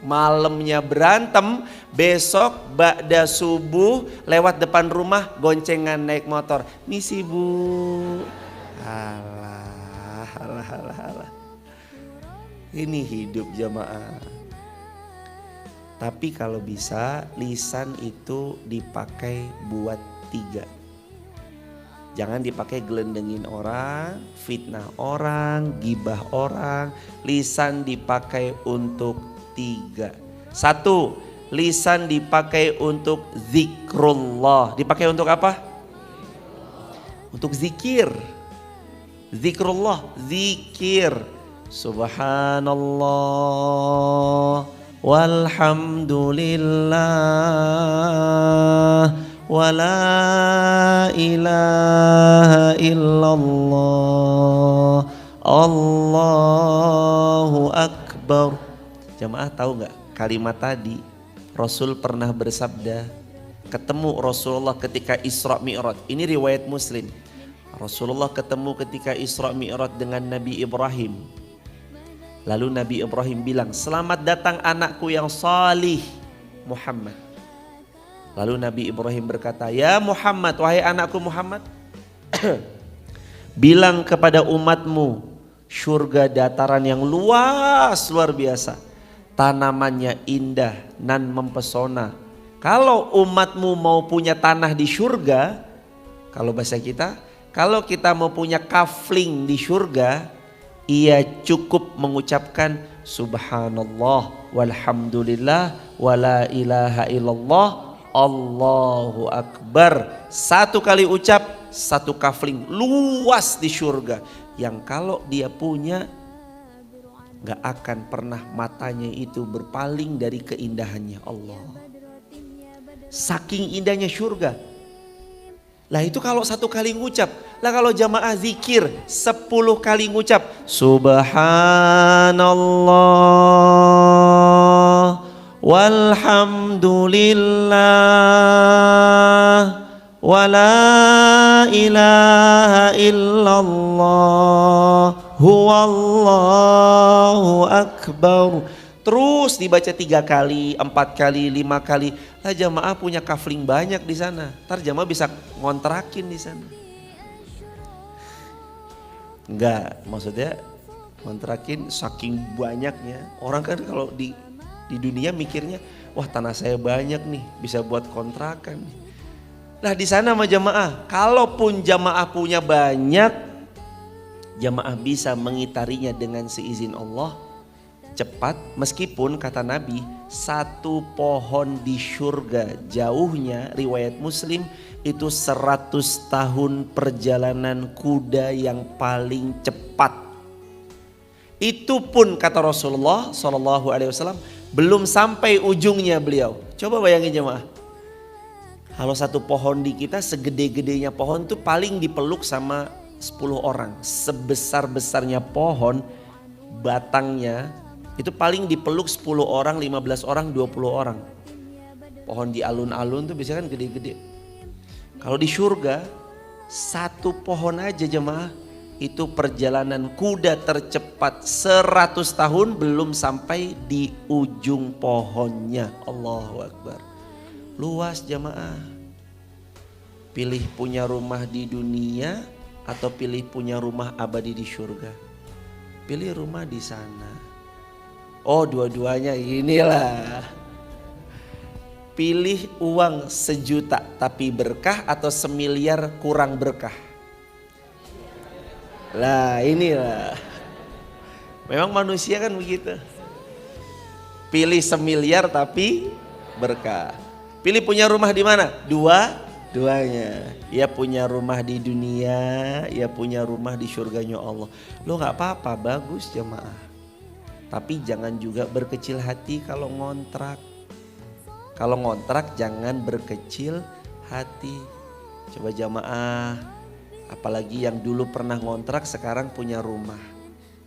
Malamnya berantem, besok ba'da subuh lewat depan rumah goncengan naik motor. Misi bu. Alah. Ini hidup jamaah. Tapi kalau bisa lisan itu dipakai buat 3. Jangan dipakai gelendengin orang, fitnah orang, gibah orang. Lisan dipakai untuk 3. 1, lisan dipakai untuk zikrullah. Dipakai untuk apa? Untuk zikir. Zikrullah, zikir. Subhanallah walhamdulillah wa la ilaha illallah Allahu akbar. Jamaah tahu nggak kalimat tadi? Rasul pernah bersabda, ketemu Rasulullah ketika Isra Mi'raj. Ini riwayat Muslim. Rasulullah ketemu ketika Isra Mi'raj dengan Nabi Ibrahim. Lalu Nabi Ibrahim bilang, selamat datang anakku yang salih Muhammad. Lalu Nabi Ibrahim berkata, ya Muhammad, wahai anakku Muhammad, bilang kepada umatmu, surga dataran yang luas luar biasa, tanamannya indah dan mempesona. Kalau umatmu mau punya tanah di surga, kalau bahasa kita, kalau kita mau punya kafling di surga, ia cukup mengucapkan subhanallah walhamdulillah wala ilaha illallah Allahu akbar. 1 kali ucap, 1 kafling luas di surga. Yang kalau dia punya, gak akan pernah matanya itu berpaling dari keindahannya Allah. Saking indahnya surga. Lah itu kalau 1 kali ngucap. Lah kalau jamaah zikir 10 kali ngucap subhanallah walhamdulillah wa la ilaha illallah huwallahu akbar. Terus dibaca 3 kali, 4 kali, 5 kali. Lah jamaah punya kafling banyak di sana. Ntar jamaah bisa ngontrakin di sana. Enggak, maksudnya ngontrakin saking banyaknya. Orang kan kalau di dunia mikirnya, wah tanah saya banyak nih, bisa buat kontrakan. Nah di sana sama jamaah, kalaupun jamaah punya banyak, jamaah bisa mengitarinya dengan seizin Allah cepat. Meskipun kata Nabi, 1 pohon di surga jauhnya, riwayat Muslim, itu 100 tahun perjalanan kuda yang paling cepat. Itu pun kata Rasulullah SAW belum sampai ujungnya beliau. Coba bayangin jemaah, kalau 1 pohon di kita segede-gedenya pohon tuh paling dipeluk sama 10 orang. Sebesar-besarnya pohon, batangnya itu paling dipeluk 10 orang, 15 orang, 20 orang. Pohon di alun-alun tuh biasanya kan gede-gede. Kalau di surga 1 pohon aja jemaah, itu perjalanan kuda tercepat 100 tahun belum sampai di ujung pohonnya. Allahu Akbar. Luas jemaah. Pilih punya rumah di dunia atau pilih punya rumah abadi di surga? Pilih rumah di sana. Oh dua-duanya inilah. Pilih uang 1 juta tapi berkah atau 1 miliar kurang berkah? Lah inilah. Memang manusia kan begitu. Pilih 1 miliar tapi berkah. Pilih punya rumah di mana? Duanya. Ya punya rumah di dunia, ya punya rumah di surganya Allah. Lo gak apa-apa, bagus jemaah. Tapi jangan juga berkecil hati kalau ngontrak. Kalau ngontrak jangan berkecil hati. Coba jamaah, apalagi yang dulu pernah ngontrak sekarang punya rumah.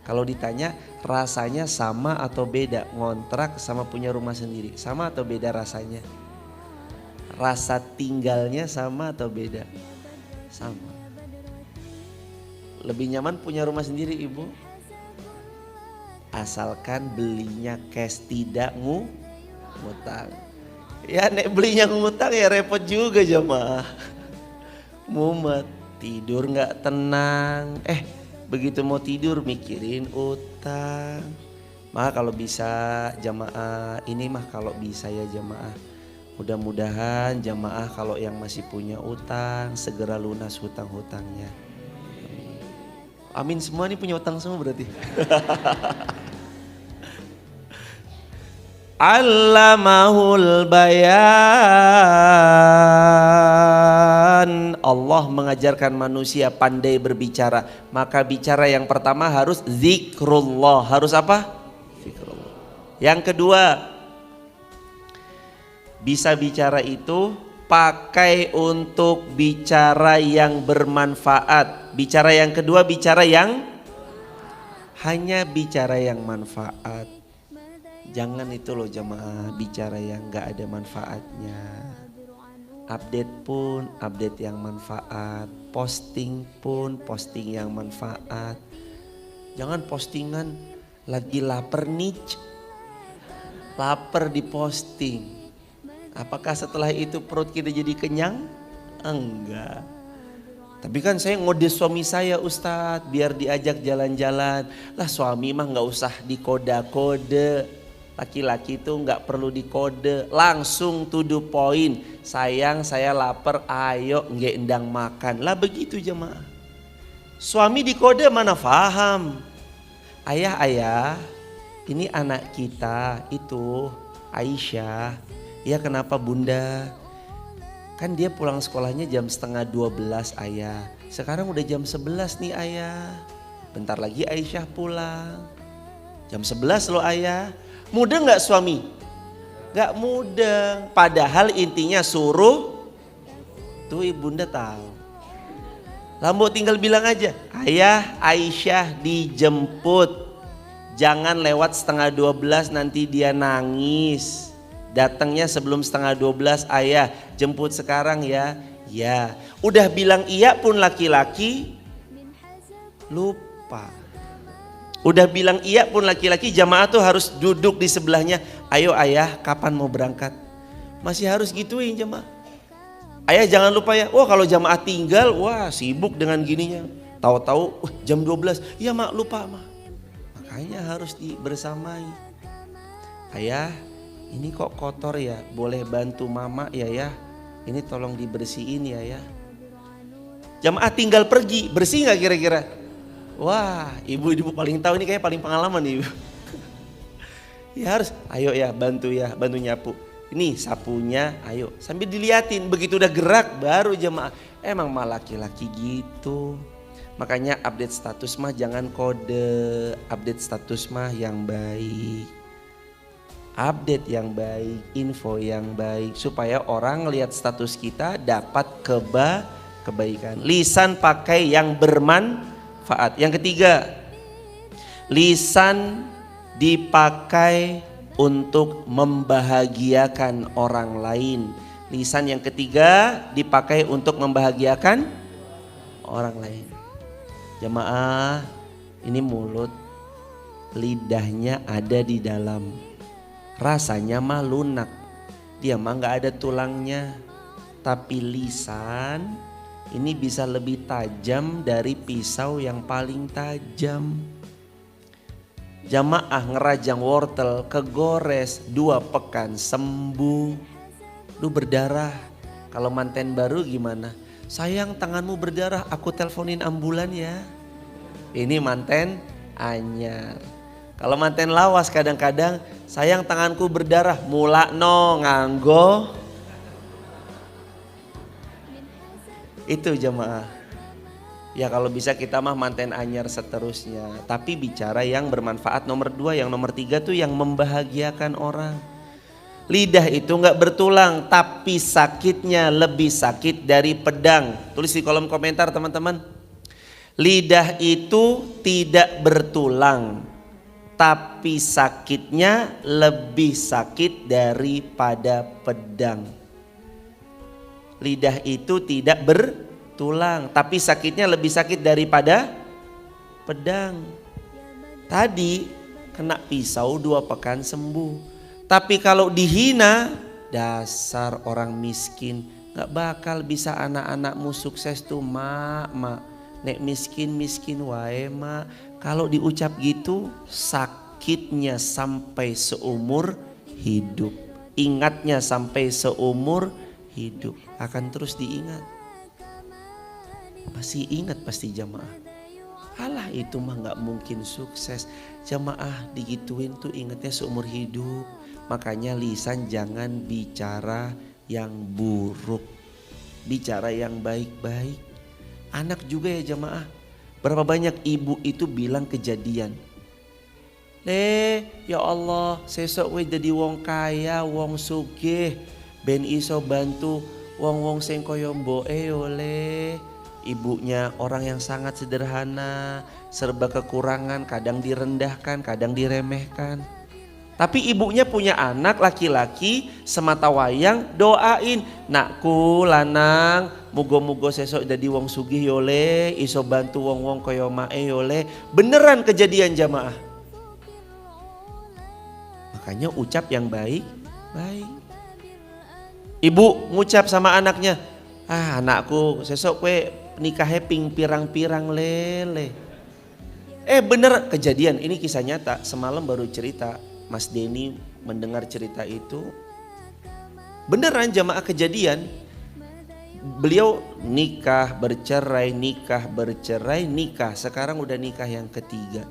Kalau ditanya rasanya sama atau beda ngontrak sama punya rumah sendiri? Sama atau beda rasanya? Rasa tinggalnya sama atau beda? Sama. Lebih nyaman punya rumah sendiri ibu? Asalkan belinya cash, tidak ngutang. Ya nek belinya ngutang ya repot juga jemaah. Mumet, tidur gak tenang. Begitu mau tidur mikirin utang. Maka kalau bisa jamaah ini mah kalau bisa ya jamaah. Mudah-mudahan jamaah kalau yang masih punya utang segera lunas hutang-hutangnya. Amin, semua nih punya utang semua berarti. Allamahul bayan. Allah mengajarkan manusia pandai berbicara. Maka bicara yang pertama harus zikrullah. Harus apa? Zikrullah. Yang kedua, bisa bicara itu pakai untuk bicara yang bermanfaat. Bicara yang kedua, bicara yang hanya bicara yang manfaat. Jangan itu loh jamaah, bicara yang gak ada manfaatnya. Update pun update yang manfaat, posting pun posting yang manfaat. Jangan postingan lagi lapar nih, lapar di posting. Apakah setelah itu perut kita jadi kenyang? Enggak. Tapi kan saya ngode suami saya Ustadz biar diajak jalan-jalan. Lah suami mah gak usah dikoda-kode. Laki-laki itu nggak perlu dikode, langsung to the point. Sayang saya lapar, ayo nggak endang makan. Lah begitu jemaah. Suami dikode mana paham. Ayah, ini anak kita itu Aisyah. Ya kenapa bunda? Kan dia pulang sekolahnya jam 11:30 ayah. Sekarang udah jam 11 nih ayah. Bentar lagi Aisyah pulang. Jam 11 loh ayah. Mudah nggak suami? Nggak mudah. Padahal intinya suruh. Tuh ibunda tahu. Lambo tinggal bilang aja, ayah Aisyah dijemput. Jangan lewat 11:30 nanti dia nangis. Datangnya sebelum 11:30 ayah jemput sekarang ya. Ya, udah bilang iya pun laki-laki lupa. Udah bilang iya pun laki-laki, jamaah tuh harus duduk di sebelahnya. Ayo ayah kapan mau berangkat? Masih harus gituin jamaah. Ayah jangan lupa ya, wah kalau jamaah tinggal, wah sibuk dengan gininya. Tahu-tahu jam 12, ya mak lupa mak. Makanya harus dibersamai. Ayah ini kok kotor ya, boleh bantu mama ya. Ini tolong dibersihin ya. Jamaah tinggal pergi, bersih gak kira-kira? Wah, ibu-ibu paling tahu, ini kayak paling pengalaman nih ibu. Ya harus, ayo ya bantu nyapu. Ini sapunya, ayo sambil diliatin. Begitu udah gerak baru jemaah. Emang mah laki-laki gitu. Makanya update status mah jangan kode, update status mah yang baik. Update yang baik, info yang baik supaya orang lihat status kita dapat kebaikan. Lisan pakai yang bermanfaat. Yang ketiga, lisan dipakai untuk membahagiakan orang lain. Lisan yang ketiga dipakai untuk membahagiakan orang lain. Jemaah, ini mulut, lidahnya ada di dalam. Rasanya mah lunak, dia mah gak ada tulangnya. Tapi lisan ini bisa lebih tajam dari pisau yang paling tajam. Jamaah ngerajang wortel kegores 2 pekan sembuh. Lu berdarah. Kalau manten baru gimana? Sayang tanganmu berdarah, aku teleponin ambulan ya. Ini manten anyar. Kalau manten lawas kadang-kadang, sayang tanganku berdarah, mula no nganggo. Itu jemaah. Ya kalau bisa kita mah manten anyar seterusnya. Tapi bicara yang bermanfaat nomor 2, yang nomor 3 tuh yang membahagiakan orang. Lidah itu gak bertulang, tapi sakitnya lebih sakit dari pedang. Tulis di kolom komentar teman-teman. Lidah itu tidak bertulang, tapi sakitnya lebih sakit daripada pedang. Lidah itu tidak bertulang, tapi sakitnya lebih sakit daripada pedang. Tadi kena pisau 2 pekan sembuh. Tapi kalau dihina, dasar orang miskin, gak bakal bisa anak-anakmu sukses tuh mak. Nek miskin wae mak. Kalau diucap gitu sakit. sakitnya sampai seumur hidup. Ingatnya sampai seumur hidup. Akan terus diingat. Masih ingat pasti jamaah. Alah itu mah gak mungkin sukses. Jamaah digituin tuh ingatnya seumur hidup. Makanya lisan jangan bicara yang buruk. Bicara yang baik-baik. Anak juga ya jamaah. Berapa banyak ibu itu bilang kejadian. Ya Allah, sesok we jadi wong kaya, wong sugih, ben iso bantu wong-wong sing kaya mboke oleh. Ibunya orang yang sangat sederhana, serba kekurangan, kadang direndahkan, kadang diremehkan. Tapi ibunya punya anak laki-laki semata wayang doain, nakku lanang, mugo-mugo sesok jadi wong sugih oleh, iso bantu wong-wong kaya mae oleh. Beneran kejadian jamaah. Makanya ucap yang baik. Ibu ngucap sama anaknya, anakku sesok kue nikahnya ping pirang-pirang lele. Bener kejadian, ini kisah nyata. Semalam baru cerita, Mas Denny mendengar cerita itu. Beneran jamaah kejadian. Beliau nikah, bercerai, nikah. Sekarang udah nikah yang ketiga.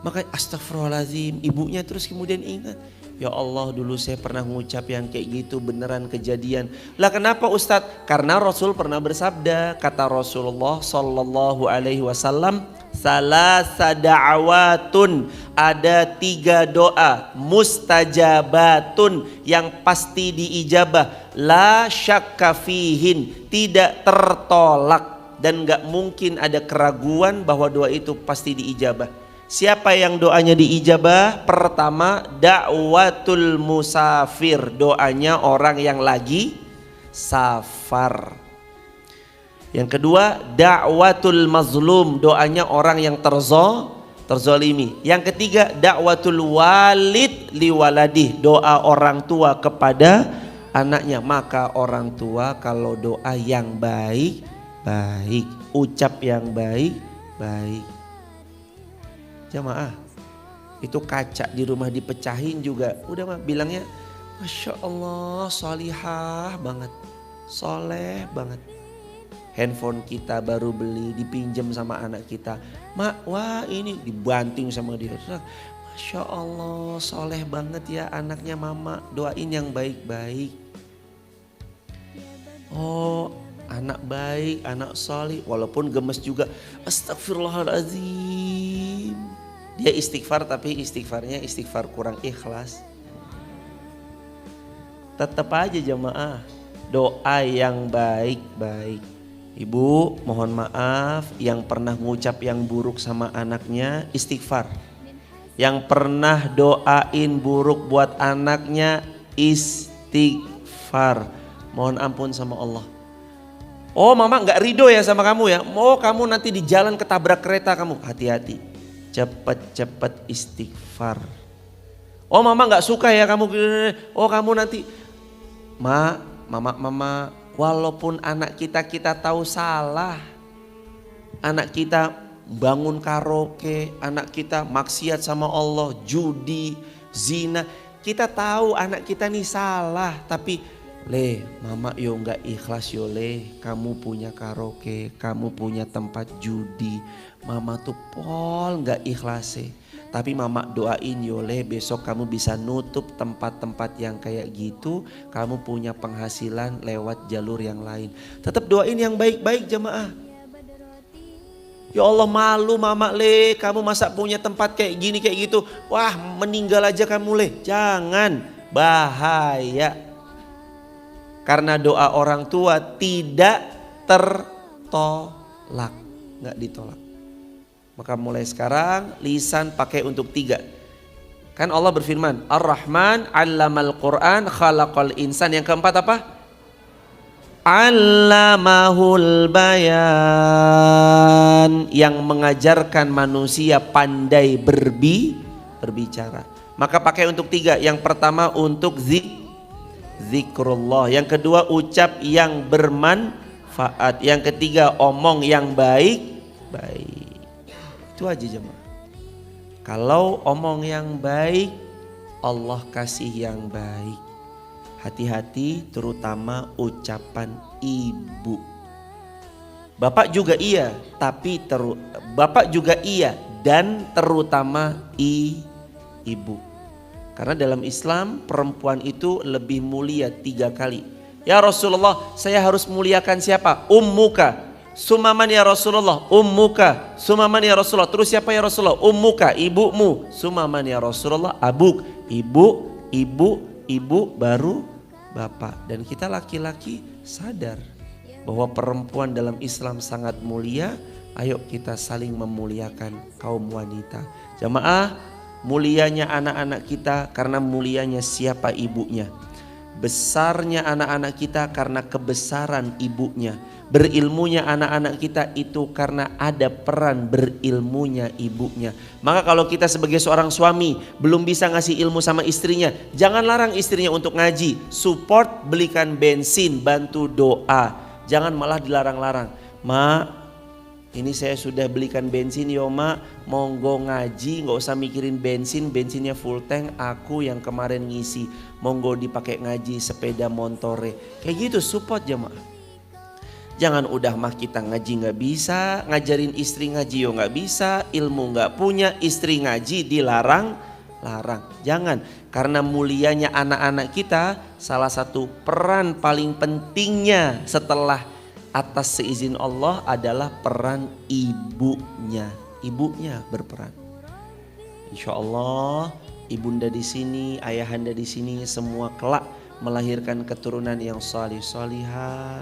Maka astagfirullahaladzim, ibunya terus kemudian ingat, ya Allah dulu saya pernah ngucap yang kayak gitu, beneran kejadian. Lah kenapa Ustadz? Karena Rasul pernah bersabda, kata Rasulullah Sallallahu Alaihi Wasallam, salasa da'awatun, ada 3 doa mustajabatun yang pasti diijabah, la syakka fihin, tidak tertolak dan gak mungkin ada keraguan bahwa doa itu pasti diijabah. Siapa yang doanya diijabah? Pertama, da'watul musafir, doanya orang yang lagi safar. Yang kedua, da'watul mazlum, doanya orang yang terzolimi. Yang ketiga, da'watul walid liwaladih, doa orang tua kepada anaknya. Maka orang tua kalau doa yang baik, ucap yang baik. Jamaah, itu kaca di rumah dipecahin juga udah mah bilangnya Masya Allah solihah banget, soleh banget. Handphone kita baru beli dipinjam sama anak kita, mak wah ini dibanting sama dia. Masya Allah soleh banget ya anaknya mama, doain yang baik-baik. Oh anak baik, anak solih, walaupun gemes juga. Astagfirullahaladzim. Dia istighfar tapi istighfarnya istighfar kurang ikhlas. Tetap aja jamaah, doa yang baik-baik. Ibu mohon maaf yang pernah ngucap yang buruk sama anaknya, istighfar. Yang pernah doain buruk buat anaknya, istighfar. Mohon ampun sama Allah. Oh mama gak ridho ya sama kamu ya. Oh kamu nanti di jalan ketabrak kereta kamu. Hati-hati. Cepet-cepet istighfar. Oh mama gak suka ya kamu. Oh kamu nanti. Mama. Walaupun anak kita tahu salah. Anak kita bangun karaoke. Anak kita maksiat sama Allah. Judi, zina. Kita tahu anak kita nih salah. Tapi mama yo gak ikhlas yo kamu punya karaoke, kamu punya tempat judi, mama tuh pol gak ikhlas tapi mama doain yo besok kamu bisa nutup tempat-tempat yang kayak gitu, kamu punya penghasilan lewat jalur yang lain. Tetap doain yang baik-baik jamaah. Ya Allah malu mama kamu masa punya tempat kayak gini kayak gitu, wah meninggal aja kamu jangan, bahaya. Karena doa orang tua tidak tertolak, nggak ditolak. Maka mulai sekarang lisan pakai untuk 3. Kan Allah berfirman, Ar-Rahman 'allamal Qur'an khalaqal insan. Yang keempat apa? 'allamahul bayan, yang mengajarkan manusia pandai berbicara. Maka pakai untuk 3. Yang pertama untuk zikrullah, yang kedua ucap yang bermanfaat, yang ketiga omong yang baik. Itu aja jemaah. Kalau omong yang baik, Allah kasih yang baik. Hati-hati terutama ucapan ibu. Bapak juga iya, tapi bapak juga iya dan terutama ibu. Karena dalam Islam perempuan itu lebih mulia 3 kali. Ya Rasulullah, saya harus muliakan siapa? Ummuka. Sumaman ya Rasulullah, ummuka. Sumaman ya Rasulullah. Terus siapa ya Rasulullah? Ummuka, ibumu. Sumaman ya Rasulullah, abuk. Ibu baru bapak. Dan kita laki-laki sadar bahwa perempuan dalam Islam sangat mulia. Ayo kita saling memuliakan kaum wanita. Jamaah, mulianya anak-anak kita karena mulianya siapa ibunya. Besarnya anak-anak kita karena kebesaran ibunya. Berilmunya anak-anak kita itu karena ada peran berilmunya ibunya. Maka kalau kita sebagai seorang suami belum bisa ngasih ilmu sama istrinya, jangan larang istrinya untuk ngaji. Support, belikan bensin, bantu doa. Jangan malah dilarang-larang. Ma, ini saya sudah belikan bensin yo ma, monggo ngaji, nggak usah mikirin bensin, bensinnya full tank, aku yang kemarin ngisi, monggo dipakai ngaji sepeda montore. Kayak gitu support jamaah. Jangan udah mah kita ngaji nggak bisa, ngajarin istri ngaji yo nggak bisa, ilmu nggak punya, istri ngaji dilarang. Jangan, karena mulianya anak-anak kita salah satu peran paling pentingnya setelah atas seizin Allah adalah peran ibunya. Ibunya berperan. Insya Allah ibunda di sini, ayahanda di sini semua kelak melahirkan keturunan yang salih salihah,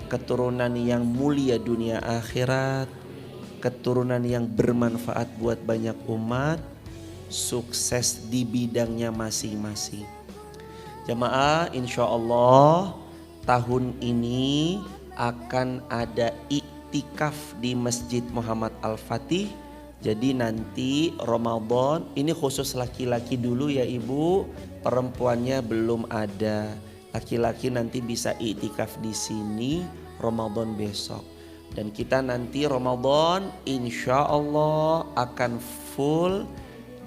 keturunan yang mulia dunia akhirat, keturunan yang bermanfaat buat banyak umat, sukses di bidangnya masing-masing. Jamaah, insya Allah tahun ini akan ada iktikaf di Masjid Muhammad Al-Fatih. Jadi nanti Ramadan ini khusus laki-laki dulu ya ibu, perempuannya belum ada. Laki-laki nanti bisa iktikaf di sini Ramadan besok. Dan kita nanti Ramadan insya Allah akan full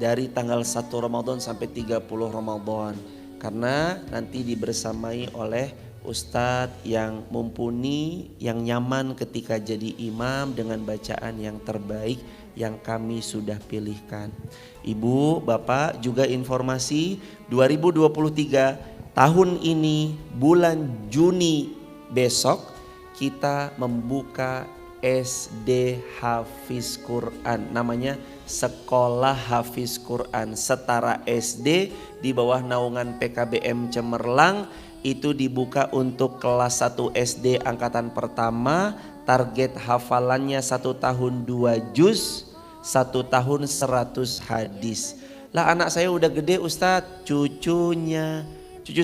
dari tanggal 1 Ramadan sampai 30 Ramadan. Karena nanti dibersamai oleh Ustadz yang mumpuni, yang nyaman ketika jadi imam dengan bacaan yang terbaik yang kami sudah pilihkan. Ibu, Bapak juga informasi 2023 tahun ini bulan Juni besok kita membuka SD Hafiz Quran, namanya Sekolah Hafiz Quran Setara SD di bawah naungan PKBM Cemerlang. Itu dibuka untuk kelas 1 SD angkatan pertama, target hafalannya 1 tahun 2 juz, 1 tahun 100 hadis. Lah anak saya udah gede Ustadz, cucu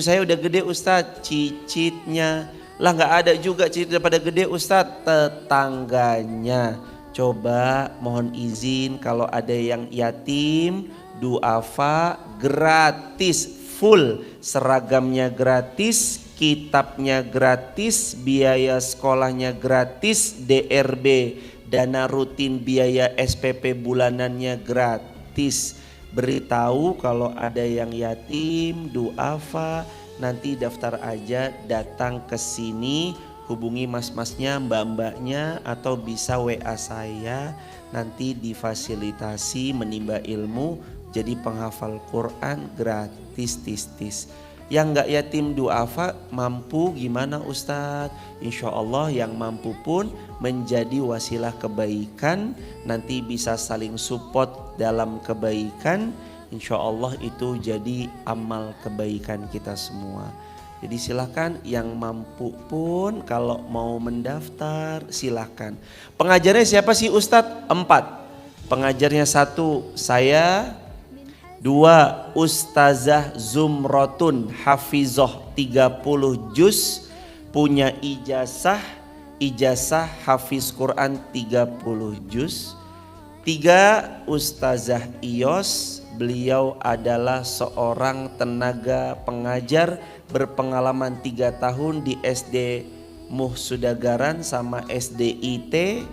saya udah gede Ustadz, cicitnya. Lah gak ada juga cicit pada gede Ustadz, tetangganya. Coba mohon izin kalau ada yang yatim, duafa gratis. Full, seragamnya gratis, kitabnya gratis, biaya sekolahnya gratis, DRB, dana rutin biaya SPP bulanannya gratis. Beritahu kalau ada yang yatim, duafa, nanti daftar aja, datang ke sini, hubungi mas-masnya, mbak-mbaknya, atau bisa WA saya, nanti difasilitasi menimba ilmu. Jadi penghafal Quran gratis tis. Yang gak yatim duafa mampu gimana Ustadz? Insya Allah yang mampu pun menjadi wasilah kebaikan. Nanti bisa saling support dalam kebaikan. Insya Allah itu jadi amal kebaikan kita semua. Jadi silakan yang mampu pun kalau mau mendaftar silakan. Pengajarnya siapa sih Ustadz? 4. Pengajarnya 1 saya, 2 Ustazah Zumrotun Hafizoh 30 juz, punya ijazah Hafiz Quran 30 juz. 3 Ustazah Iyos, beliau adalah seorang tenaga pengajar berpengalaman 3 tahun di SD Muhsudagaran sama SDIT,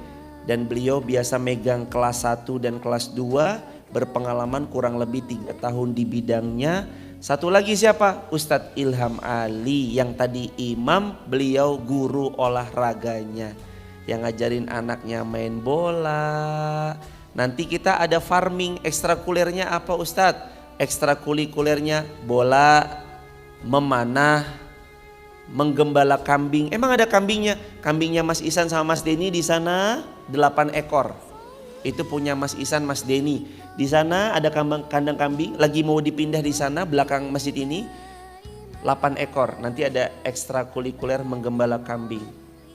dan beliau biasa megang kelas 1 dan kelas 2. berpengalaman kurang lebih 3 tahun di bidangnya. Satu lagi siapa? Ustadz Ilham Ali yang tadi imam, beliau guru olahraganya yang ngajarin anaknya main bola. Nanti kita ada farming, ekstrakurikulernya apa Ustadz? Ekstrakurikulernya bola, memanah, menggembala kambing. Emang ada kambingnya? Kambingnya Mas Isan sama Mas Denny di sana 8 ekor. Itu punya Mas Isan, Mas Denny. Di sana ada kandang kambing, lagi mau dipindah di sana belakang masjid ini 8 ekor. Nanti ada ekstrakurikuler menggembala kambing.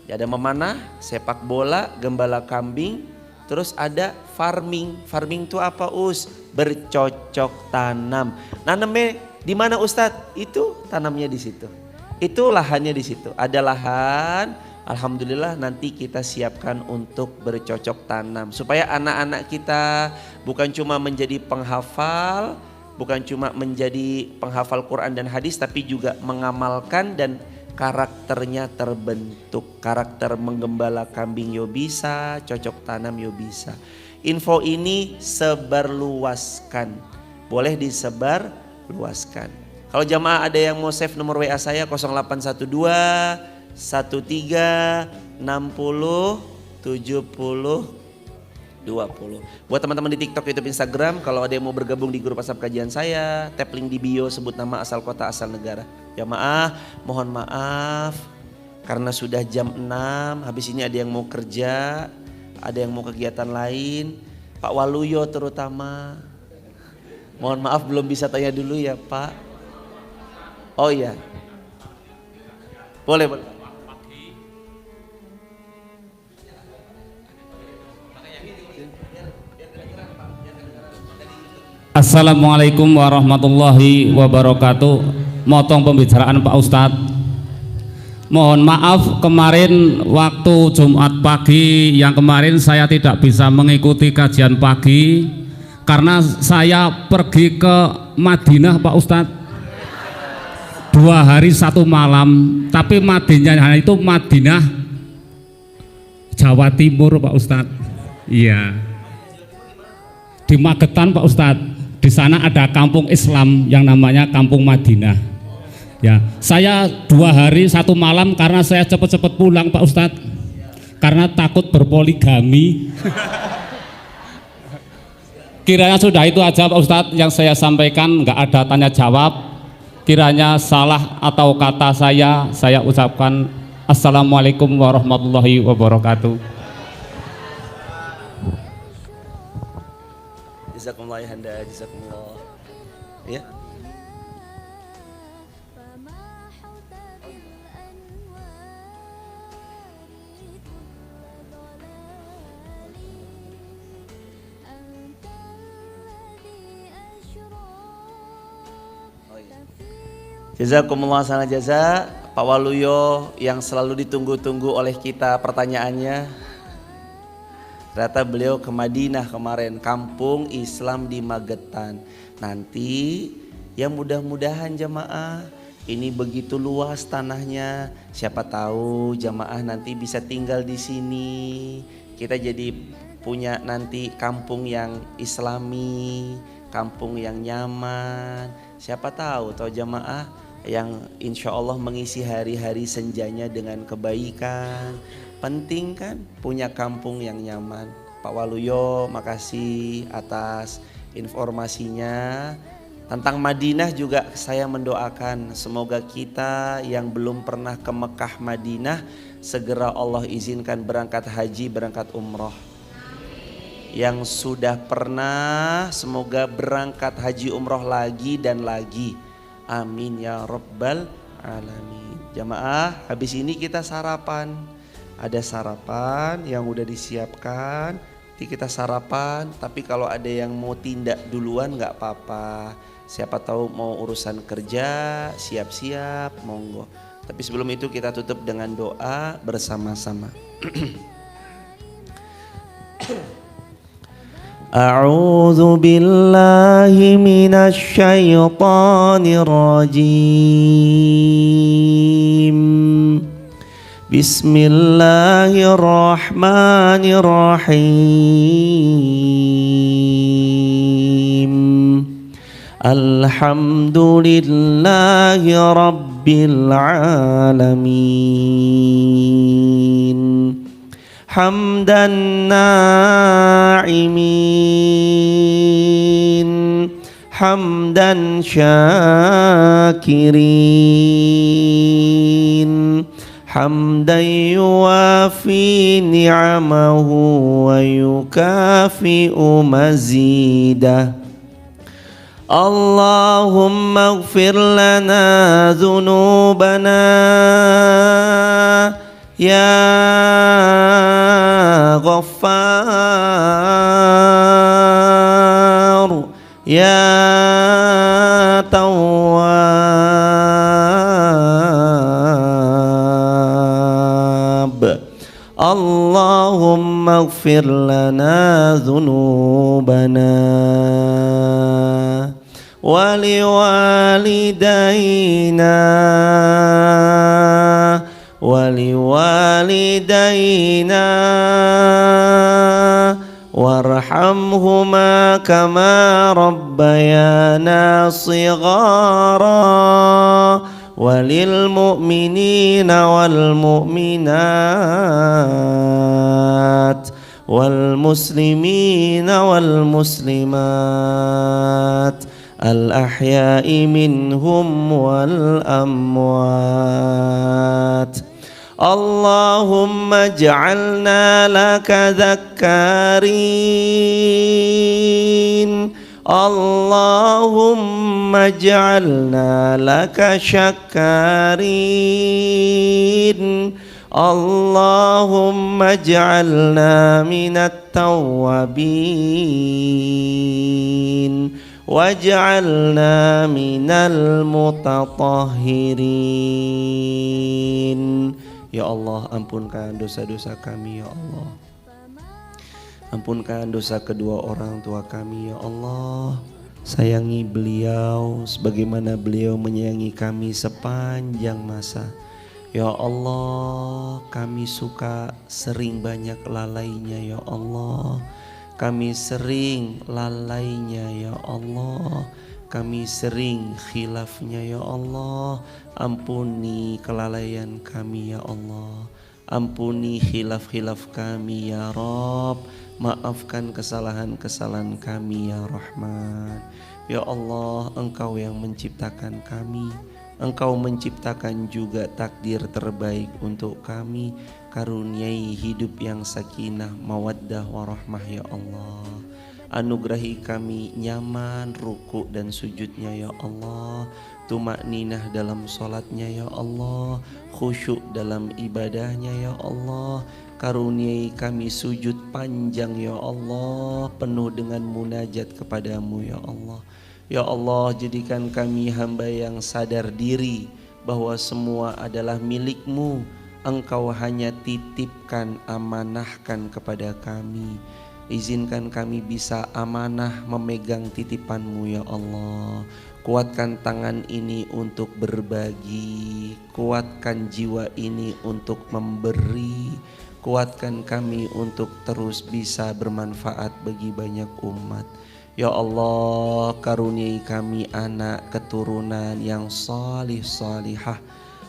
Ya, ada memanah, sepak bola, gembala kambing, terus ada farming. Farming itu apa Us? Bercocok tanam. Nanamnya di mana Ustadz? Itu tanamnya di situ. Itu lahannya di situ. Ada lahan, alhamdulillah nanti kita siapkan untuk bercocok tanam. Supaya anak-anak kita bukan cuma menjadi penghafal, bukan cuma menjadi penghafal Quran dan hadis, tapi juga mengamalkan dan karakternya terbentuk. Karakter menggembala kambing yo bisa, cocok tanam yo bisa. Info ini sebarluaskan, boleh disebarluaskan. Kalau jamaah ada yang mau save nomor WA saya 0812 13 60 70 20. Buat teman-teman di TikTok, YouTube, Instagram, kalau ada yang mau bergabung di grup WhatsApp kajian saya, tap link di bio, sebut nama, asal kota, asal negara. Jamaah mohon maaf karena sudah jam 6, habis ini ada yang mau kerja, ada yang mau kegiatan lain. Pak Waluyo terutama, mohon maaf belum bisa tanya dulu ya Pak. Oh iya, boleh. Assalamualaikum warahmatullahi wabarakatuh. Motong pembicaraan Pak Ustadz. Mohon maaf kemarin waktu Jumat pagi yang kemarin saya tidak bisa mengikuti kajian pagi karena saya pergi ke Madinah Pak Ustadz 2 hari 1 malam, tapi Madinah itu Madinah Jawa Timur Pak Ustadz. Iya, di Magetan Pak Ustadz. Di sana ada kampung Islam yang namanya Kampung Madinah. Ya, saya 2 hari 1 malam karena saya cepat-cepat pulang Pak Ustadz, karena takut berpoligami. Kiranya sudah itu aja Pak Ustadz yang saya sampaikan, nggak ada tanya jawab. Kiranya salah atau kata saya ucapkan Assalamualaikum warahmatullahi wabarakatuh. Jazakumullah ya Handa, jazakumullah. Ya. Jazakumullah sana jaza Pak Waluyo yang selalu ditunggu-tunggu oleh kita pertanyaannya. Ternyata beliau ke Madinah kemarin, kampung Islam di Magetan. Nanti ya mudah-mudahan jamaah, ini begitu luas tanahnya, siapa tahu jamaah nanti bisa tinggal di sini. Kita jadi punya nanti kampung yang Islami, kampung yang nyaman. Siapa tahu jamaah yang insya Allah mengisi hari-hari senjanya dengan kebaikan. Penting kan punya kampung yang nyaman. Pak Waluyo makasih atas informasinya. Tentang Madinah juga saya mendoakan semoga kita yang belum pernah ke Mekah Madinah segera Allah izinkan berangkat haji, berangkat umroh. Yang sudah pernah semoga berangkat haji umroh lagi dan lagi. Amin ya rabbal alamin. Jamaah habis ini kita sarapan. Ada sarapan yang udah disiapkan. Nanti kita sarapan. Tapi kalau ada yang mau tindak duluan nggak apa-apa. Siapa tahu mau urusan kerja, siap-siap, monggo. Tapi sebelum itu kita tutup dengan doa bersama-sama. A'udzu billahi minasy syaithanir rajim. Bismillahirrahmanirrahim. Alhamdulillahi Rabbil Alamin. Hamdan na'imin, hamdan syakirin, hamdan yuwafi ni'amahu wa yukafi'u mazidah. Allahumma ighfir lana dhunubana ya Ghaffar ya Tawwab. Allahumma ighfir lana dhunubana waliwalidayna warhamhuma kama rabbayana shighara walil mu'minina wal mu'minat wal muslimina wal muslimat al-ahya'i minhum wal amwat. Allahumma ij'alna laka dzakkarin, Allahumma ij'alna laka syakkarin, Allahumma ij'alna minat tawwabin waj'alna minal mutatahhirin. Ya Allah, ampunkan dosa-dosa kami ya Allah. Ampunkan dosa kedua orang tua kami ya Allah. Sayangi beliau sebagaimana beliau menyayangi kami sepanjang masa. Ya Allah, kami suka sering banyak lalainya ya Allah. Kami sering lalainya ya Allah, kami sering khilafnya ya Allah. Ampuni kelalaian kami ya Allah, ampuni khilaf-khilaf kami ya Rabb. Maafkan kesalahan-kesalahan kami ya Rahman. Ya Allah, Engkau yang menciptakan kami, Engkau menciptakan juga takdir terbaik untuk kami. Karuniai hidup yang sakinah, mawaddah, warahmah ya Allah. Anugerahi kami nyaman ruku dan sujudnya ya Allah, tumakninah dalam sholatnya ya Allah, khusyuk dalam ibadahnya ya Allah. Karuniai kami sujud panjang ya Allah, penuh dengan munajat kepadamu ya Allah. Ya Allah, jadikan kami hamba yang sadar diri bahwa semua adalah milik-Mu. Engkau hanya titipkan, amanahkan kepada kami. Izinkan kami bisa amanah memegang titipan-Mu ya Allah. Kuatkan tangan ini untuk berbagi, kuatkan jiwa ini untuk memberi, kuatkan kami untuk terus bisa bermanfaat bagi banyak umat. Ya Allah, karuniai kami anak keturunan yang salih salihah,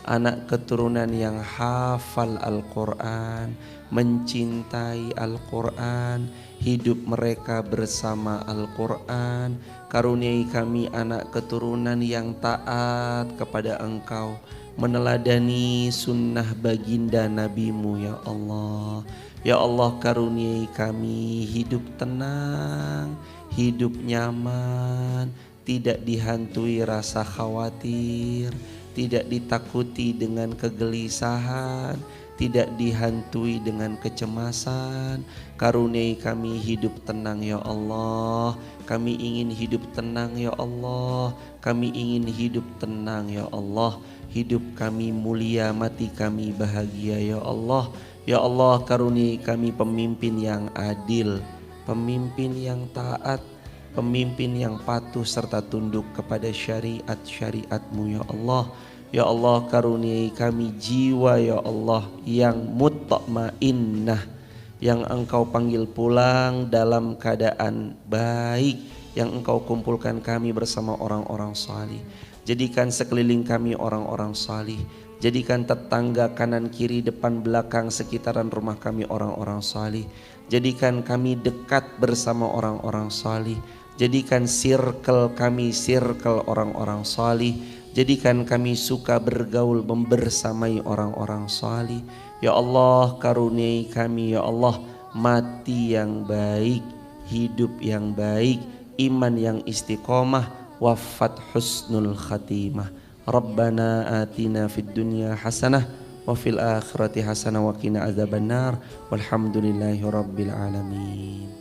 anak keturunan yang hafal Al-Quran, mencintai Al-Quran, hidup mereka bersama Al-Quran. Karuniai kami anak keturunan yang taat kepada Engkau, meneladani sunnah baginda Nabi-Mu ya Allah. Ya Allah, karuniai kami hidup tenang, hidup nyaman, tidak dihantui rasa khawatir, tidak ditakuti dengan kegelisahan, tidak dihantui dengan kecemasan. Karuniai kami hidup tenang ya Allah. Kami ingin hidup tenang ya Allah. Kami ingin hidup tenang ya Allah. Hidup kami mulia, mati kami bahagia ya Allah. Ya Allah, karuniai kami pemimpin yang adil, pemimpin yang taat, pemimpin yang patuh serta tunduk kepada syariat-syariat-Mu ya Allah. Ya Allah, karuniai kami jiwa ya Allah yang mutmainnah, yang Engkau panggil pulang dalam keadaan baik, yang Engkau kumpulkan kami bersama orang-orang salih. Jadikan sekeliling kami orang-orang salih. Jadikan tetangga kanan kiri depan belakang sekitaran rumah kami orang-orang salih. Jadikan kami dekat bersama orang-orang salih. Jadikan circle kami circle orang-orang salih. Jadikan kami suka bergaul membersamai orang-orang salih. Ya Allah, karuniai kami ya Allah mati yang baik, hidup yang baik, iman yang istiqomah, wafat husnul khatimah. Rabbana atina fid dunya hasanah wa fil akhirati hasanah wa qina adzabannar. Walhamdulillahi rabbil alamin.